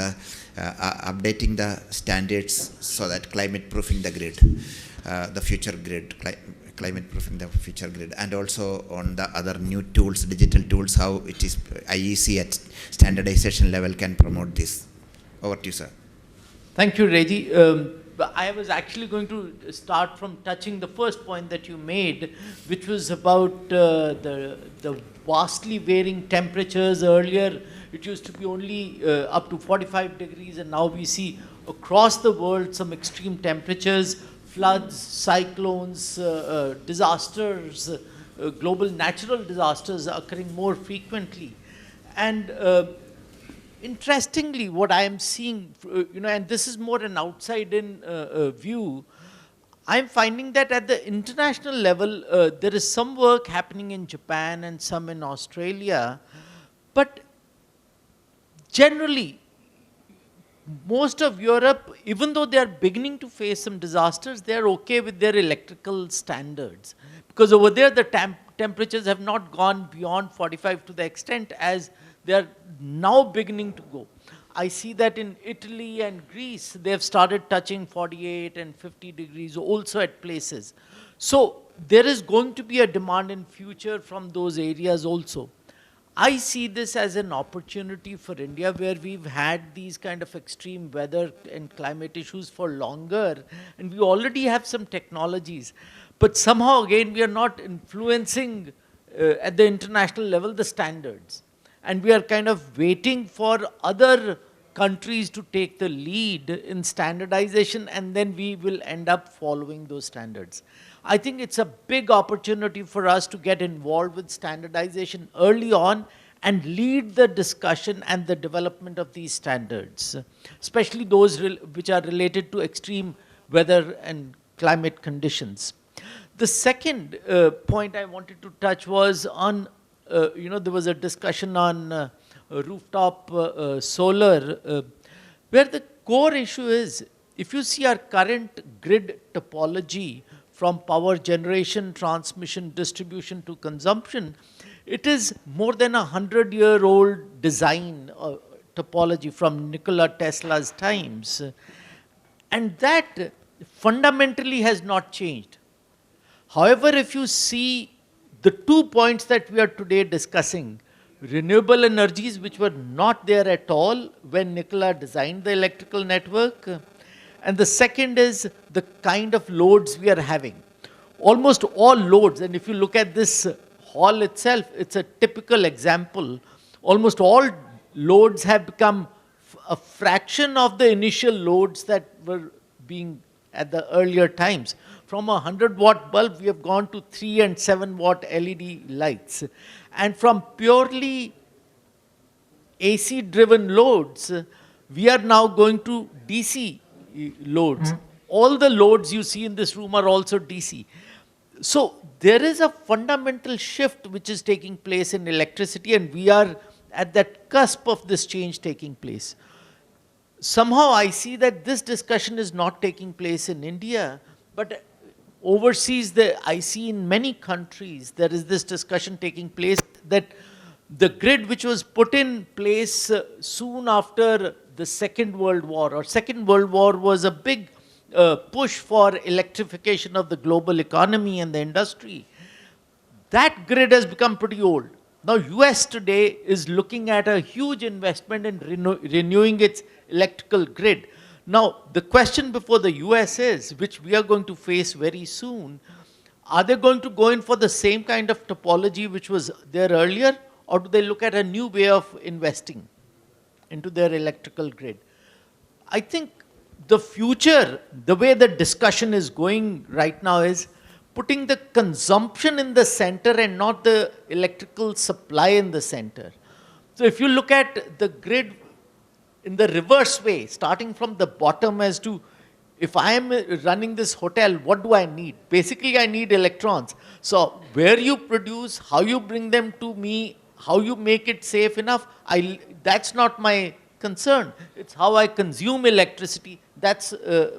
updating the standards so that climate proofing the grid, the future grid, climate proofing the future grid, and also on the other new tools, digital tools, how it is IEC at standardization level can promote this. Over to you, sir. Thank you, Reggie. I was actually going to start from touching the first point that you made, which was about the vastly varying temperatures. Earlier, it used to be only up to 45 degrees, and now we see across the world some extreme temperatures, floods, cyclones, disasters, global natural disasters occurring more frequently. And interestingly, what I am seeing, and this is more an outside-in view, I'm finding that at the international level, there is some work happening in Japan and some in Australia, but generally, most of Europe, even though they are beginning to face some disasters, they are okay with their electrical standards. Because over there, the temperatures have not gone beyond 45 to the extent as they are now beginning to go. I see that in Italy and Greece, they have started touching 48 and 50 degrees also at places. So there is going to be a demand in future from those areas also. I see this as an opportunity for India, where we've had these kind of extreme weather and climate issues for longer, and we already have some technologies. But somehow again, we are not influencing at the international level the standards. And we are kind of waiting for other countries to take the lead in standardization, and then we will end up following those standards. I think it's a big opportunity for us to get involved with standardization early on and lead the discussion and the development of these standards, especially those which are related to extreme weather and climate conditions. The second point I wanted to touch was on, there was a discussion on rooftop solar, where the core issue is, if you see our current grid topology, from power generation, transmission, distribution to consumption, it is more than 100-year-old design topology from Nikola Tesla's times. And that fundamentally has not changed. However, if you see the 2 points that we are today discussing, renewable energies, which were not there at all when Nikola designed the electrical network, and the second is the kind of loads we are having. Almost all loads, and if you look at this hall itself, it's a typical example. Almost all loads have become a fraction of the initial loads that were being at the earlier times. From a 100-watt bulb, we have gone to 3 and 7-watt LED lights. And from purely AC-driven loads, we are now going to DC loads. All the loads you see in this room are also DC. So there is a fundamental shift which is taking place in electricity, and we are at that cusp of this change taking place. Somehow I see that this discussion is not taking place in India, but overseas, I see in many countries, there is this discussion taking place that the grid which was put in place soon after the Second World War, or Second World War was a big push for electrification of the global economy and the industry. That grid has become pretty old. Now US today is looking at a huge investment in renewing its electrical grid. Now the question before the US is, which we are going to face very soon, are they going to go in for the same kind of topology which was there earlier, or do they look at a new way of investing into their electrical grid? I think the future, the way the discussion is going right now, is putting the consumption in the center and not the electrical supply in the center. So if you look at the grid in the reverse way, starting from the bottom as to, if I am running this hotel, what do I need? Basically, I need electrons. So where you produce, how you bring them to me, how you make it safe enough, that's not my concern. It's how I consume electricity, that's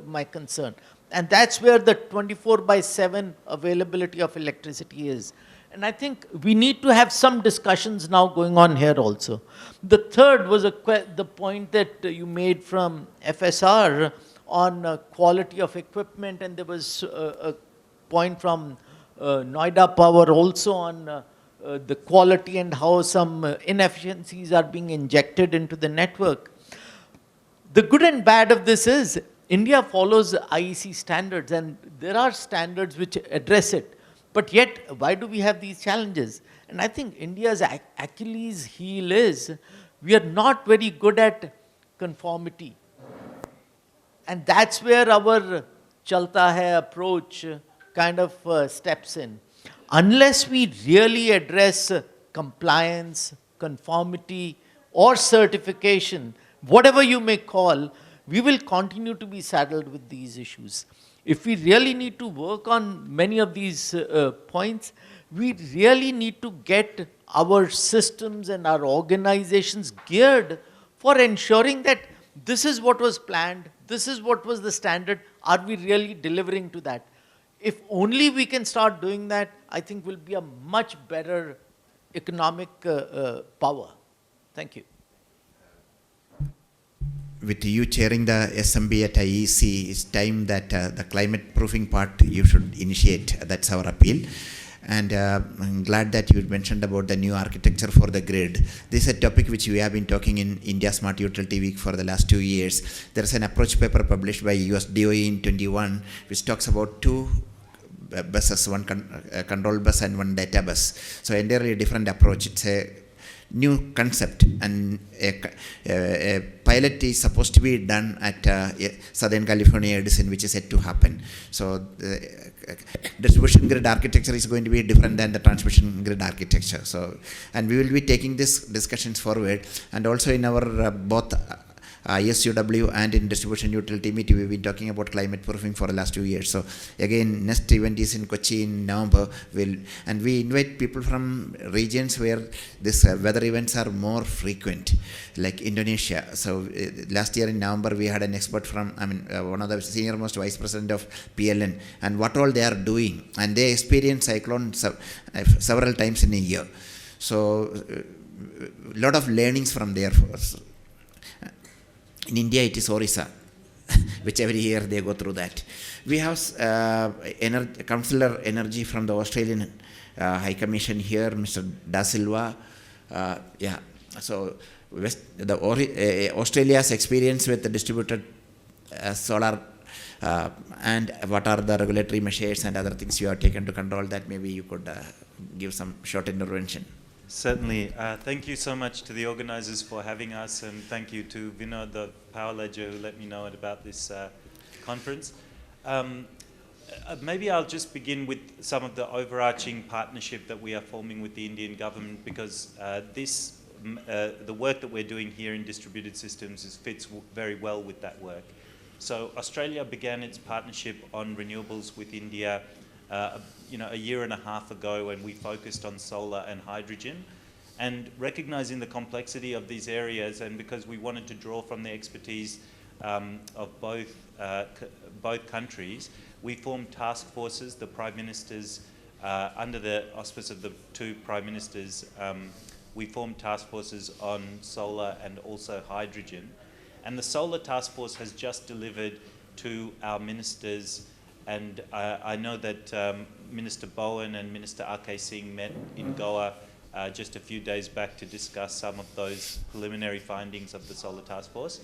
my concern. And that's where the 24/7 availability of electricity is. And I think we need to have some discussions now going on here also. The third was the point that you made from FSR on quality of equipment, and there was a point from Noida Power also on the quality and how some inefficiencies are being injected into the network. The good and bad of this is India follows IEC standards, and there are standards which address it. But yet, why do we have these challenges? And I think India's Achilles heel is, we are not very good at conformity. And that's where our Chalta Hai approach kind of steps in. Unless we really address compliance, conformity, or certification, whatever you may call, we will continue to be saddled with these issues. If we really need to work on many of these points, we really need to get our systems and our organizations geared for ensuring that this is what was planned, this is what was the standard, are we really delivering to that? If only we can start doing that, I think we'll be a much better economic power. Thank you. With you chairing the SMB at IEC, it's time that the climate proofing part you should initiate. That's our appeal. And I'm glad that you mentioned about the new architecture for the grid. This is a topic which we have been talking in India Smart Utility Week for the last 2 years. There's an approach paper published by US DOE in 21, which talks about two buses, one control bus and one data bus. So entirely different approach. It's a new concept, and a pilot is supposed to be done at Southern California Edison, which is yet to happen. So distribution grid architecture is going to be different than the transmission grid architecture. So, and we will be taking these discussions forward, and also in our both ISUW and in distribution utility meeting, we've been talking about climate proofing for the last 2 years. So again, next event is in Kochi in November. And we invite people from regions where this weather events are more frequent, like Indonesia. So last year in November, we had an expert from, one of the senior most vice president of PLN, and what all they are doing. And they experience cyclones several times in a year. So a lot of learnings from there for us. In India, it is Orissa, which every year they go through that. We have Councillor Energy from the Australian High Commission here, Mr. Da Silva. So Australia's experience with the distributed solar and what are the regulatory measures and other things you have taken to control that, maybe you could give some short intervention. Certainly. Thank you so much to the organizers for having us, and thank you to Vinod, the power ledger, who let me know about this conference. Maybe I'll just begin with some of the overarching partnership that we are forming with the Indian government, because the work that we're doing here in distributed systems fits very well with that work. So Australia began its partnership on renewables with India a year and a half ago, when we focused on solar and hydrogen. And recognizing the complexity of these areas, and because we wanted to draw from the expertise of both countries, we formed task forces. The prime ministers, under the auspice of the two prime ministers, we formed task forces on solar and also hydrogen. And the solar task force has just delivered to our ministers. And I know that Minister Bowen and Minister R.K. Singh met in Goa just a few days back to discuss some of those preliminary findings of the Solar Task Force.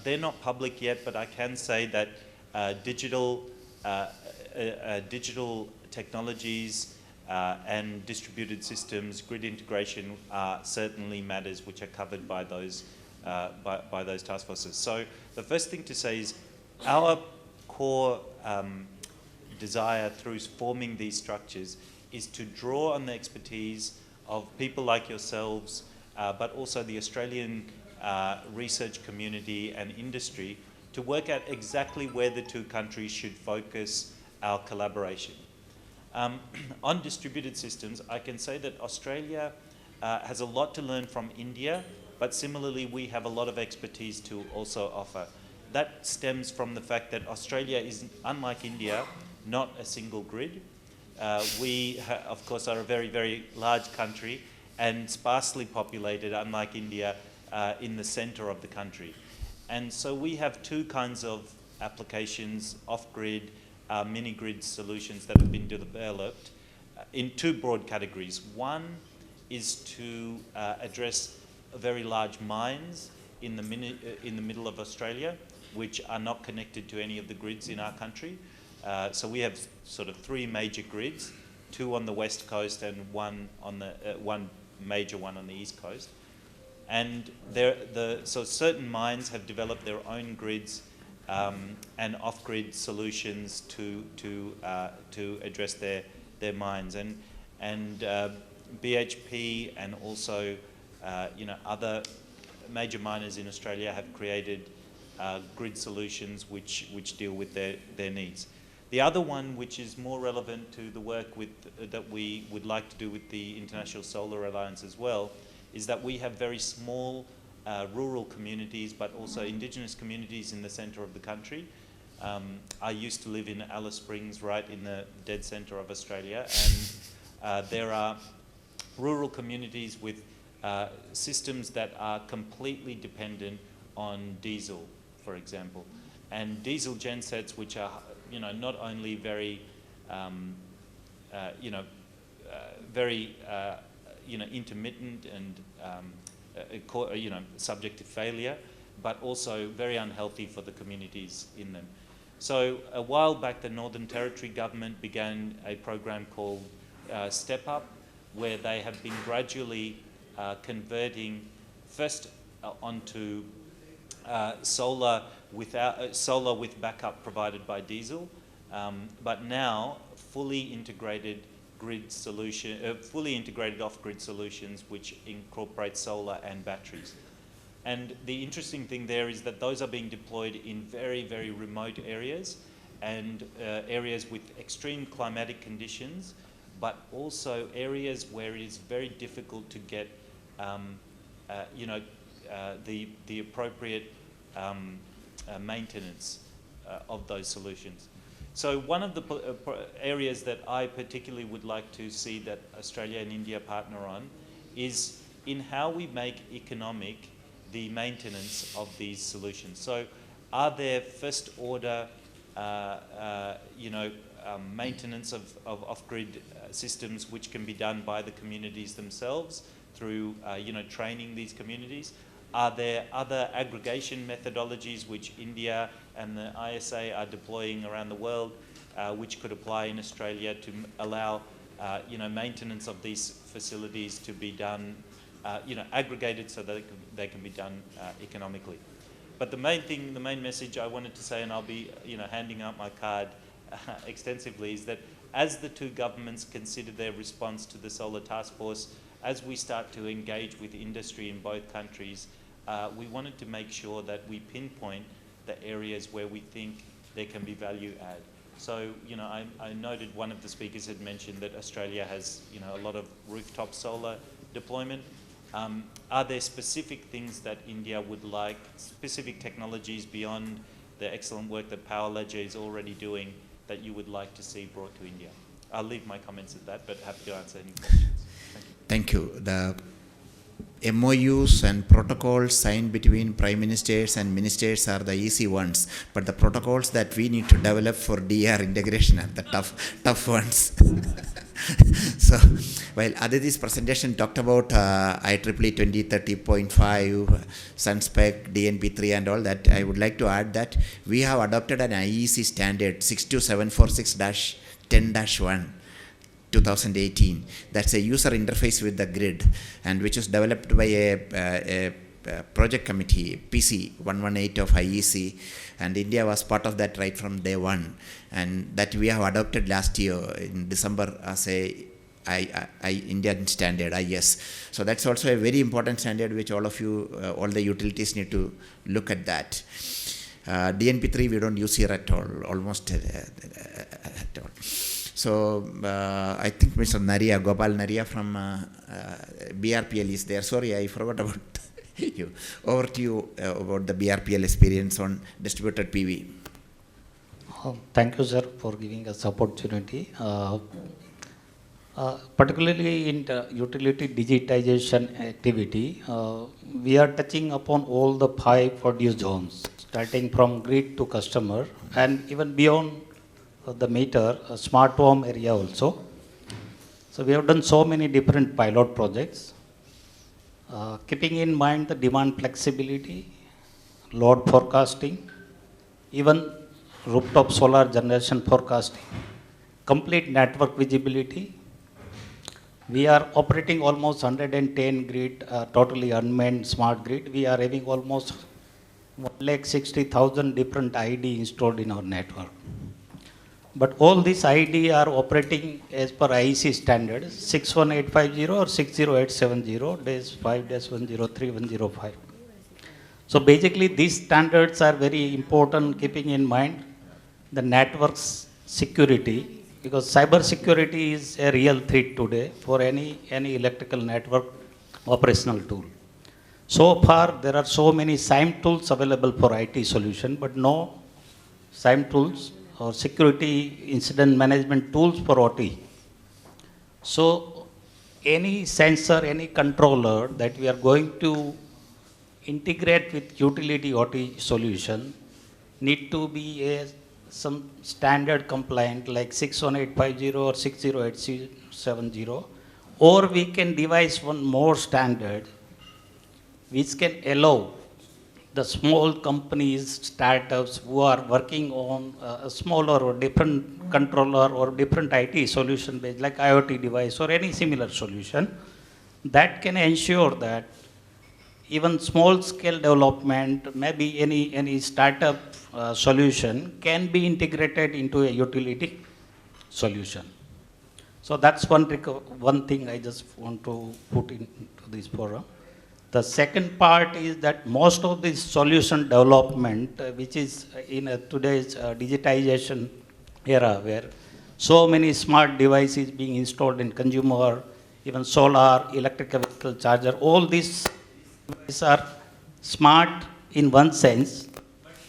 They're not public yet, but I can say that digital technologies and distributed systems, grid integration certainly matters, which are covered by those task forces. So the first thing to say is our core desire through forming these structures is to draw on the expertise of people like yourselves, but also the Australian research community and industry, to work out exactly where the two countries should focus our collaboration. On distributed systems, I can say that Australia has a lot to learn from India, but similarly we have a lot of expertise to also offer. That stems from the fact that Australia is, unlike India, not a single grid. We, of course, are a very, very large country and sparsely populated, unlike India, in the center of the country. And so we have two kinds of applications, off-grid, mini-grid solutions that have been developed in two broad categories. One is to address very large mines in the middle of Australia, which are not connected to any of the grids in our country. So we have sort of three major grids, two on the west coast and one major one on the east coast. And so certain mines have developed their own grids and off-grid solutions to address their mines. And BHP and also other major miners in Australia have created grid solutions which deal with their needs. The other one, which is more relevant to the work that we would like to do with the International Solar Alliance as well, is that we have very small rural communities, but also indigenous communities in the center of the country. I used to live in Alice Springs, right in the dead center of Australia, and there are rural communities with systems that are completely dependent on diesel, for example. And diesel gensets, which are not only very very intermittent and subject to failure, but also very unhealthy for the communities in them. So a while back, the Northern Territory government began a program called Step Up, where they have been gradually converting first onto solar with backup provided by diesel, but now fully integrated off-grid solutions which incorporate solar and batteries. And the interesting thing there is that those are being deployed in very, very remote areas and areas with extreme climatic conditions, but also areas where it is very difficult to get the appropriate maintenance of those solutions. So one of the areas that I particularly would like to see that Australia and India partner on is in how we make economic the maintenance of these solutions. So are there first order maintenance of off-grid systems which can be done by the communities themselves through training these communities? Are there other aggregation methodologies which India and the ISA are deploying around the world, which could apply in Australia to allow maintenance of these facilities to be done, aggregated so that they can be done economically? But the main message I wanted to say, and I'll be handing out my card extensively, is that as the two governments consider their response to the Solar Task Force, as we start to engage with industry in both countries, we wanted to make sure that we pinpoint the areas where we think there can be value add. So, I noted one of the speakers had mentioned that Australia has, a lot of rooftop solar deployment. Are there specific things that India would like, specific technologies beyond the excellent work that Power Ledger is already doing that you would like to see brought to India? I'll leave my comments at that, but happy to answer any questions. Thank you. Thank you. The MOUs and protocols signed between prime ministers and ministers are the easy ones, but the protocols that we need to develop for DR integration are the tough ones. So, while Aditi's presentation talked about IEEE 2030.5, Sunspec, DNP3 and all that, I would like to add that we have adopted an IEC standard 62746-10-1. 2018. That's a user interface with the grid, and which was developed by a project committee, PC 118 of IEC, and India was part of that right from day one, and that we have adopted last year in December as a Indian standard, IS. So that's also a very important standard which all of you, all the utilities need to look at that. DNP3 we don't use here at all, almost at all. So I think Mr. Naria, Gopal Naria from BRPL is there. Sorry, I forgot about you. Over to you about the BRPL experience on distributed PV. Thank you, sir, for giving us opportunity. Particularly in the utility digitization activity, we are touching upon all the 5 produce zones, starting from grid to customer, and even beyond the meter, smart home area also. So we have done so many different pilot projects, keeping in mind the demand flexibility, load forecasting, even rooftop solar generation forecasting, complete network visibility. We are operating almost 110 grid, totally unmanned smart grid. We are having almost 160,000 different ID installed in our network. But all these ID are operating as per IEC standards 61850 or 60870-5-103-105. So basically these standards are very important, keeping in mind the network's security, because cyber security is a real threat today for any electrical network operational tool. So far there are so many SIME tools available for IT solution, but no SIME tools or security incident management tools for OT. So any sensor, any controller that we are going to integrate with utility OT solution need to be some standard compliant like 61850 or 60870, Or we can devise one more standard which can allow the small companies, startups who are working on a smaller or different controller or different IT solution based like IoT device or any similar solution that can ensure that even small scale development, maybe any startup solution can be integrated into a utility solution. So that's one thing I just want to put into this forum. The second part is that most of this solution development, which is in today's digitization era, where so many smart devices being installed in consumer, even solar, electrical vehicle charger, all these devices are smart in one sense.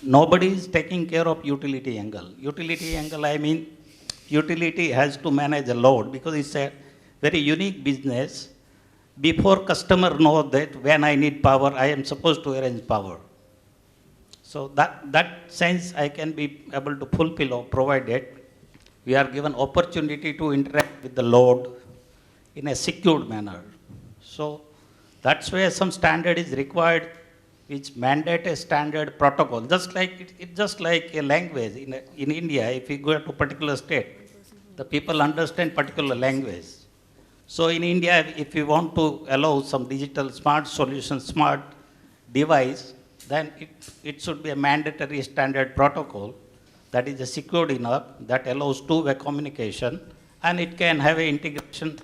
Nobody is taking care of utility angle. Utility angle, I mean, utility has to manage a load because it's a very unique business. Before customer know that when I need power, I am supposed to arrange power. So that sense I can be able to fulfill or provide it. We are given opportunity to interact with the load in a secured manner. So that's where some standard is required which mandate a standard protocol. Just like it's just like a language. In India, if you go to a particular state, the people understand particular language. So in India, if you want to allow some digital smart solution, smart device, then it should be a mandatory standard protocol that is secured enough, that allows two-way communication, and it can have an integration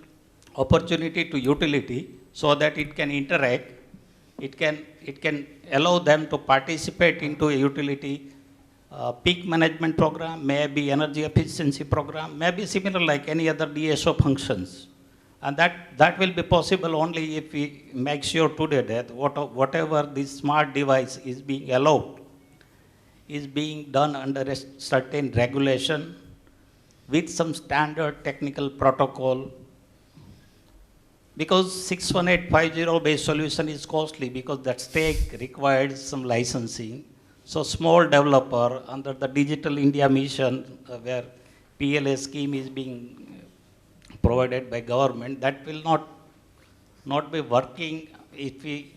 opportunity to utility so that it can interact. It can allow them to participate into a utility peak management program, maybe energy efficiency program, maybe similar like any other DSO functions. And that will be possible only if we make sure today that whatever this smart device is being allowed is being done under a certain regulation with some standard technical protocol. Because 61850 based solution is costly because that stake requires some licensing. So small developer under the Digital India mission where PLA scheme is being provided by government, that will not be working if we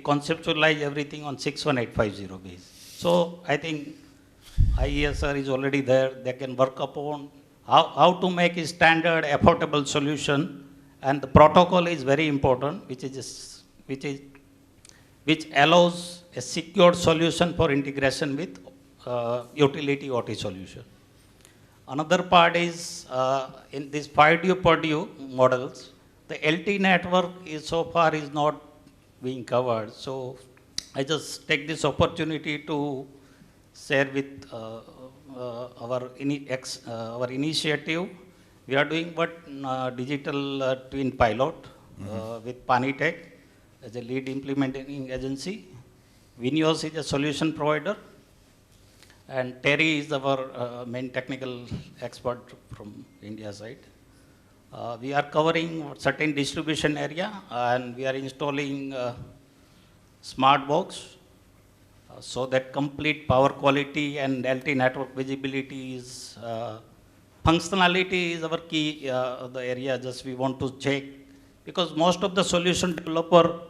conceptualize everything on 61850 base. So I think IEA sir is already there. They can work upon how to make a standard affordable solution, and the protocol is very important, which allows a secured solution for integration with utility OT solution. Another part is in these Purdue models, the LT network is so far is not being covered. So I just take this opportunity to share with our initiative. We are doing digital twin pilot with Panitech as a lead implementing agency. Vinyos is a solution provider. And Terry is our main technical expert from India side. We are covering certain distribution area and we are installing smart box so that complete power quality and LT network visibility is functionality is our key the area just we want to check, because most of the solution developer,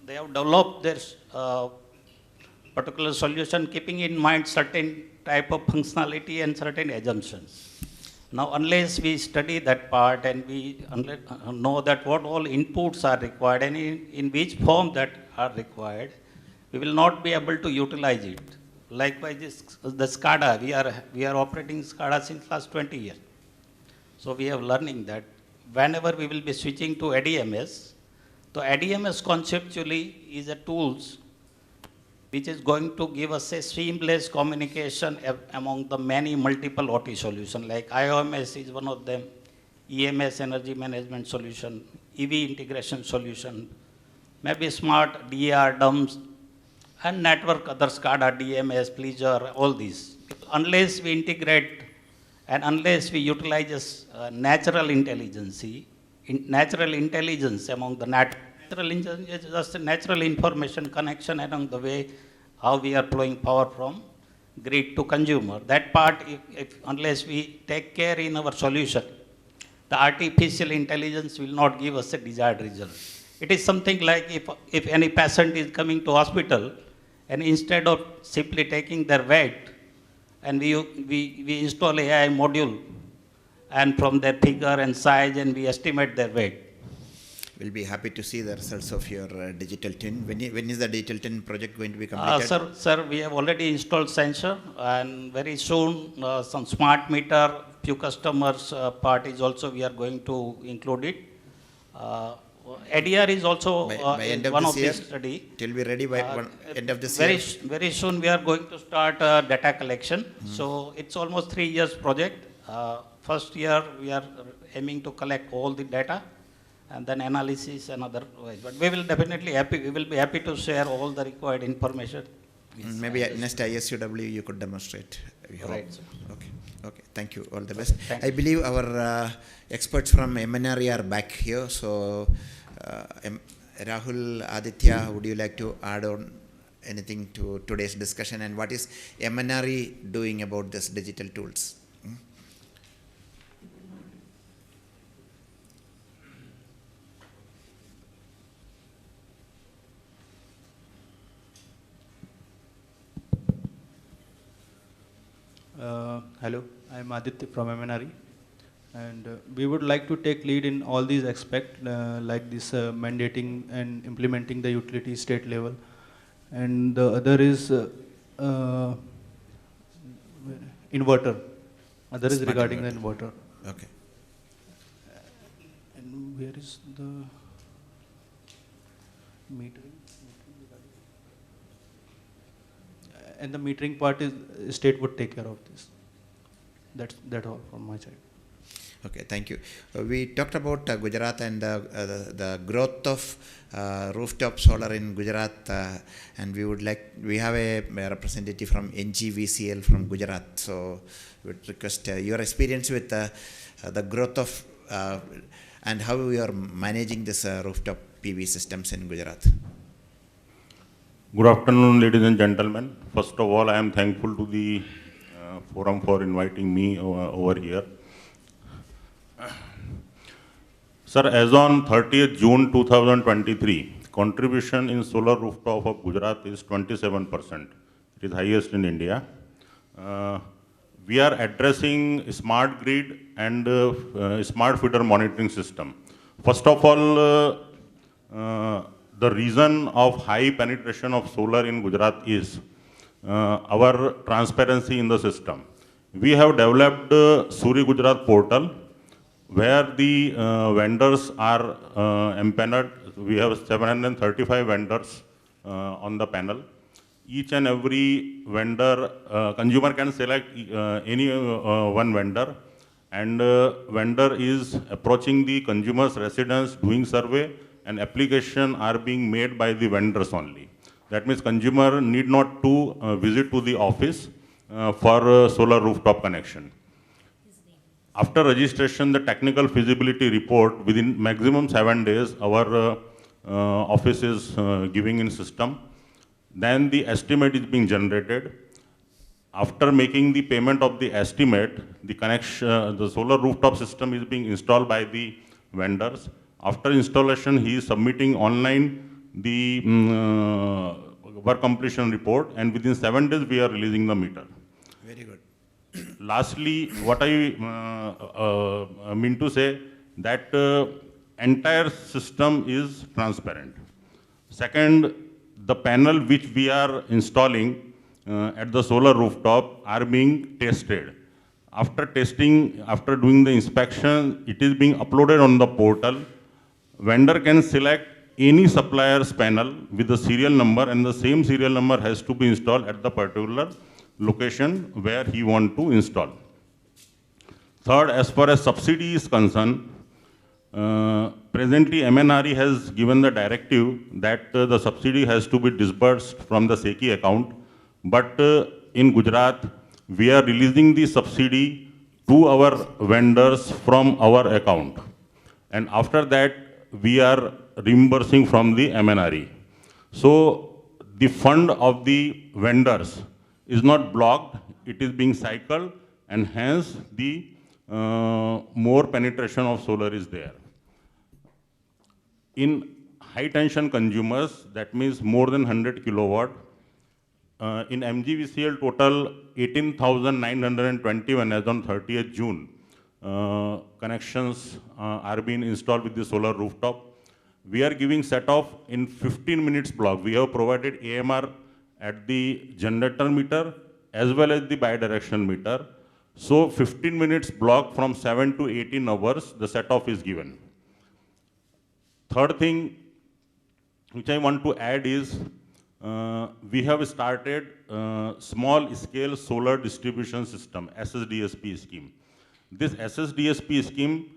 they have developed their particular solution keeping in mind certain type of functionality and certain assumptions. Now, unless we study that part and we know that what all inputs are required and in which form that are required, we will not be able to utilize it. Likewise, the SCADA, we are operating SCADA since last 20 years. So we have learning that whenever we will be switching to ADMS, so ADMS conceptually is a tools which is going to give us a seamless communication among the many multiple OT solutions, like IOMS is one of them, EMS energy management solution, EV integration solution, maybe smart DER, DUMS, and network other SCADA, DMS, Pleasure, all these. Unless we integrate and unless we utilize natural intelligence among the natural intelligence is just a natural information connection along the way how we are flowing power from grid to consumer. That part, unless we take care in our solution, the artificial intelligence will not give us a desired result. It is something like if any patient is coming to hospital, and instead of simply taking their weight, and we install AI module, and from their figure and size, and we estimate their weight. We'll be happy to see the results of your digital twin. When is the digital twin project going to be completed? Sir, we have already installed sensor, and very soon some smart meter, few customers parties also we are going to include it. ADR is also by end of one this of year, this study. It will be ready by end of this year. Very soon we are going to start data collection. So it's almost 3 years project. First year we are aiming to collect all the data, and then analysis and other ways. But we will be happy to share all the required information. Maybe at next ISGW you could demonstrate. Right. Okay. Thank you. All the best. Thank I believe our experts from MNRE are back here. So, Rahul, Aditya, would you like to add on anything to today's discussion, and what is MNRE doing about this digital tools? Hello, I am Aditya from MNRE, and we would like to take lead in all these aspects like this mandating and implementing the utility state level, and the other is inverter. Other is regarding the inverter. Okay. And where is the metering? And the metering part is state would take care of this. That's all from my side. Okay, thank you. We talked about Gujarat and the growth of rooftop solar in Gujarat, and we have a representative from NGVCL from Gujarat. So we would request your experience with the growth of and how we are managing this rooftop PV systems in Gujarat. Good afternoon, ladies and gentlemen. First of all, I am thankful to the forum for inviting me over here. Sir, as on 30th June 2023, contribution in solar rooftop of Gujarat is 27%. It is highest in India. We are addressing smart grid and smart feeder monitoring system. First of all, the reason of high penetration of solar in Gujarat is our transparency in the system. We have developed Surya Gujarat portal where the vendors are empaneled. We have 735 vendors on the panel. Each and every vendor, consumer can select any one vendor, and vendor is approaching the consumer's residence, doing survey, and application are being made by the vendors only. That means consumer need not to visit to the office for solar rooftop connection. After registration, the technical feasibility report within maximum 7 days, our office is giving in system. Then the estimate is being generated. After making the payment of the estimate, the connection, the solar rooftop system is being installed by the vendors. After installation, he is submitting online the work completion report, and within 7 days we are releasing the meter. Very good. Lastly, what I mean to say that entire system is transparent. Second, the panel which we are installing at the solar rooftop are being tested. After testing, after doing the inspection, it is being uploaded on the portal. Vendor can select any supplier's panel with the serial number, and the same serial number has to be installed at the particular location where he want to install. Third, as far as subsidy is concerned, presently MNRE has given the directive that the subsidy has to be disbursed from the SECI account, but in Gujarat, we are releasing the subsidy to our vendors from our account. And after that, we are reimbursing from the MNRE. So the fund of the vendors is not blocked, it is being cycled, and hence the more penetration of solar is there. In high tension consumers, that means more than 100 kilowatt, in MGVCL total 18,921 as on 30th June. Connections are being installed with the solar rooftop. We are giving set off in 15 minutes block. We have provided AMR at the generator meter as well as the bidirectional meter. So 15 minutes block from 7 to 18 hours, the set off is given. Third thing which I want to add is we have started small scale solar distribution system, SSDSP scheme. This SSDSP scheme,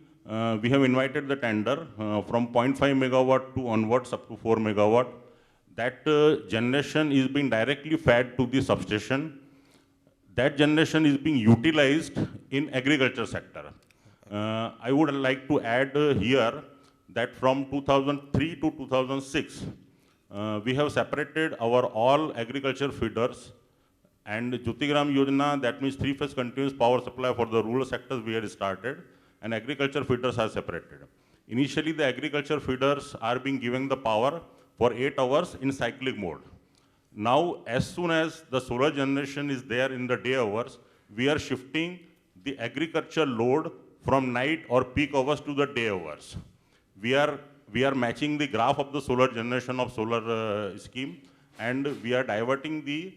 we have invited the tender from 0.5 megawatt to onwards up to 4 megawatt. That generation is being directly fed to the substation. That generation is being utilized in agriculture sector. I would like to add here that from 2003 to 2006, we have separated our all agriculture feeders, and Jyotigram Yojana, that means 3-phase continuous power supply for the rural sectors we had started, and agriculture feeders are separated. Initially, the agriculture feeders are being given the power for 8 hours in cyclic mode. Now, as soon as the solar generation is there in the day hours, we are shifting the agriculture load from night or peak hours to the day hours. We are matching the graph of the solar generation of solar scheme, and we are diverting the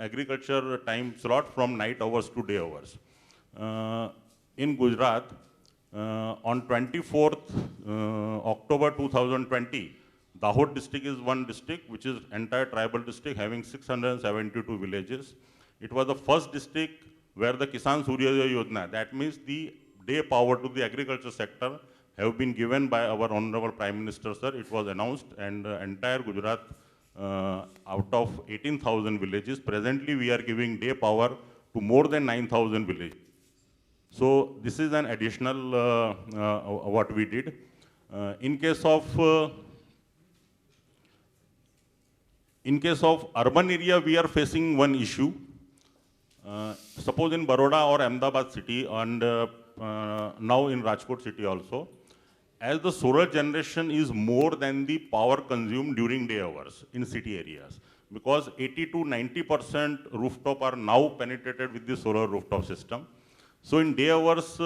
agriculture time slot from night hours to day hours. In Gujarat, on 24th October 2020, Dahod district is one district, which is entire tribal district having 672 villages. It was the first district where the Kisan Surya Yojana, that means the day power to the agriculture sector, have been given by our Honorable Prime Minister, sir. It was announced, and entire Gujarat, out of 18,000 villages, presently we are giving day power to more than 9,000 villages. So this is an additional what we did. In case of urban area, we are facing one issue. Suppose in Baroda or Ahmedabad city, and now in Rajkot city also, as the solar generation is more than the power consumed during day hours in city areas, because 80 to 90% rooftop are now penetrated with the solar rooftop system. So in day hours,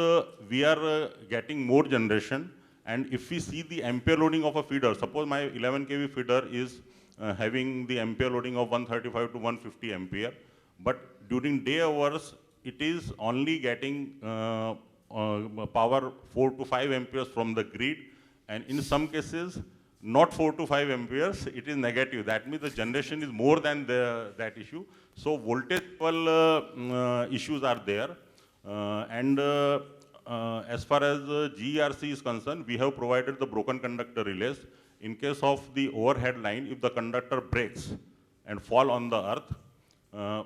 we are getting more generation, and if we see the ampere loading of a feeder, suppose my 11 kV feeder is having the ampere loading of 135 to 150 ampere, but during day hours, it is only getting power 4 to 5 amperes from the grid, and in some cases, not 4 to 5 amperes, it is negative. That means the generation is more than that issue. So voltage level issues are there. As far as GERC is concerned, we have provided the broken conductor relays. In case of the overhead line, if the conductor breaks and fall on the earth,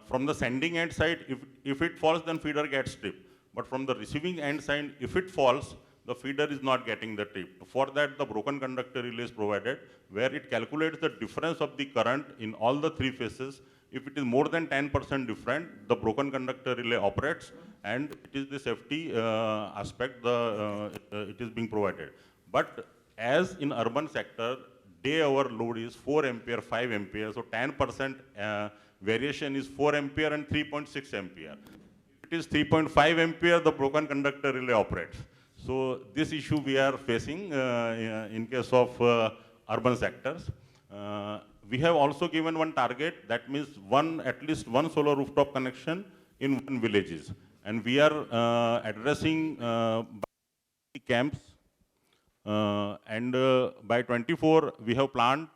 from the sending end side, if it falls, then feeder gets tripped. But from the receiving end side, if it falls, the feeder is not getting the trip. For that, the broken conductor relay is provided, where it calculates the difference of the current in all the 3 phases. If it is more than 10% different, the broken conductor relay operates, and it is the safety aspect, it is being provided. But as in urban sector, day hour load is 4 ampere, 5 ampere, so 10% variation is 4 ampere and 3.6 ampere. It is 3.5 ampere, the broken conductor relay operates. So this issue we are facing in case of urban sectors. We have also given one target, that means at least one solar rooftop connection in 1 villages. And we are addressing camps, and by 24 we have planned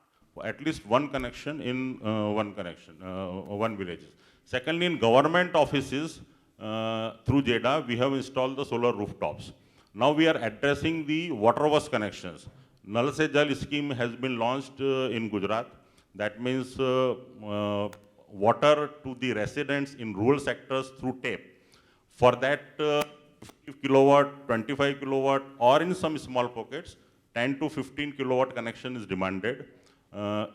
at least one connection in one village. Secondly, in government offices, through JEDA, we have installed the solar rooftops. Now we are addressing the water was connections. Nal Se Jal scheme has been launched in Gujarat. That means water to the residents in rural sectors through tap. For that, 50 kilowatt, 25 kilowatt, or in some small pockets, 10 to 15 kilowatt connection is demanded.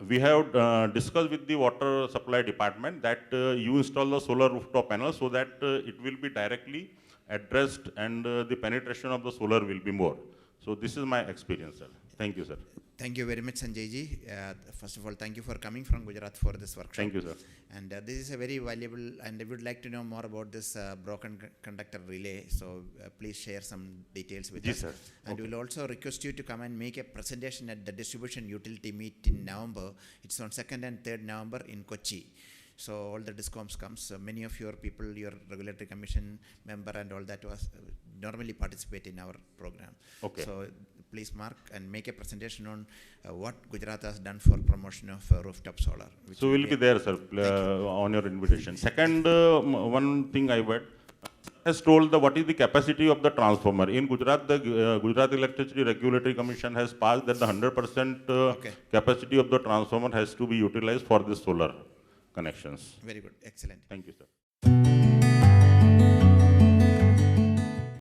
We have discussed with the water supply department that you install the solar rooftop panel so that it will be directly addressed and the penetration of the solar will be more. So this is my experience, sir. Thank you, sir. Thank you very much, Sanjay ji. First of all, thank you for coming from Gujarat for this workshop. Thank you, sir. And this is a very valuable, and I would like to know more about this broken conductor relay. So please share some details with us. Sir. And Okay. we'll also request you to come and make a presentation at the distribution utility meet in November. It's on 2nd and 3rd November in Kochi. So all the discoms comes, many of your people, your regulatory commission member and all that was normally participate in our program. Okay. So please mark and make a presentation on what Gujarat has done for promotion of rooftop solar. So we'll be there, sir, on your invitation. Second, one thing I read has told what is the capacity of the transformer. In Gujarat, the Gujarat Electricity Regulatory Commission has passed that the 100% capacity of the transformer has to be utilized for the solar connections. Very good, excellent. Thank you, sir.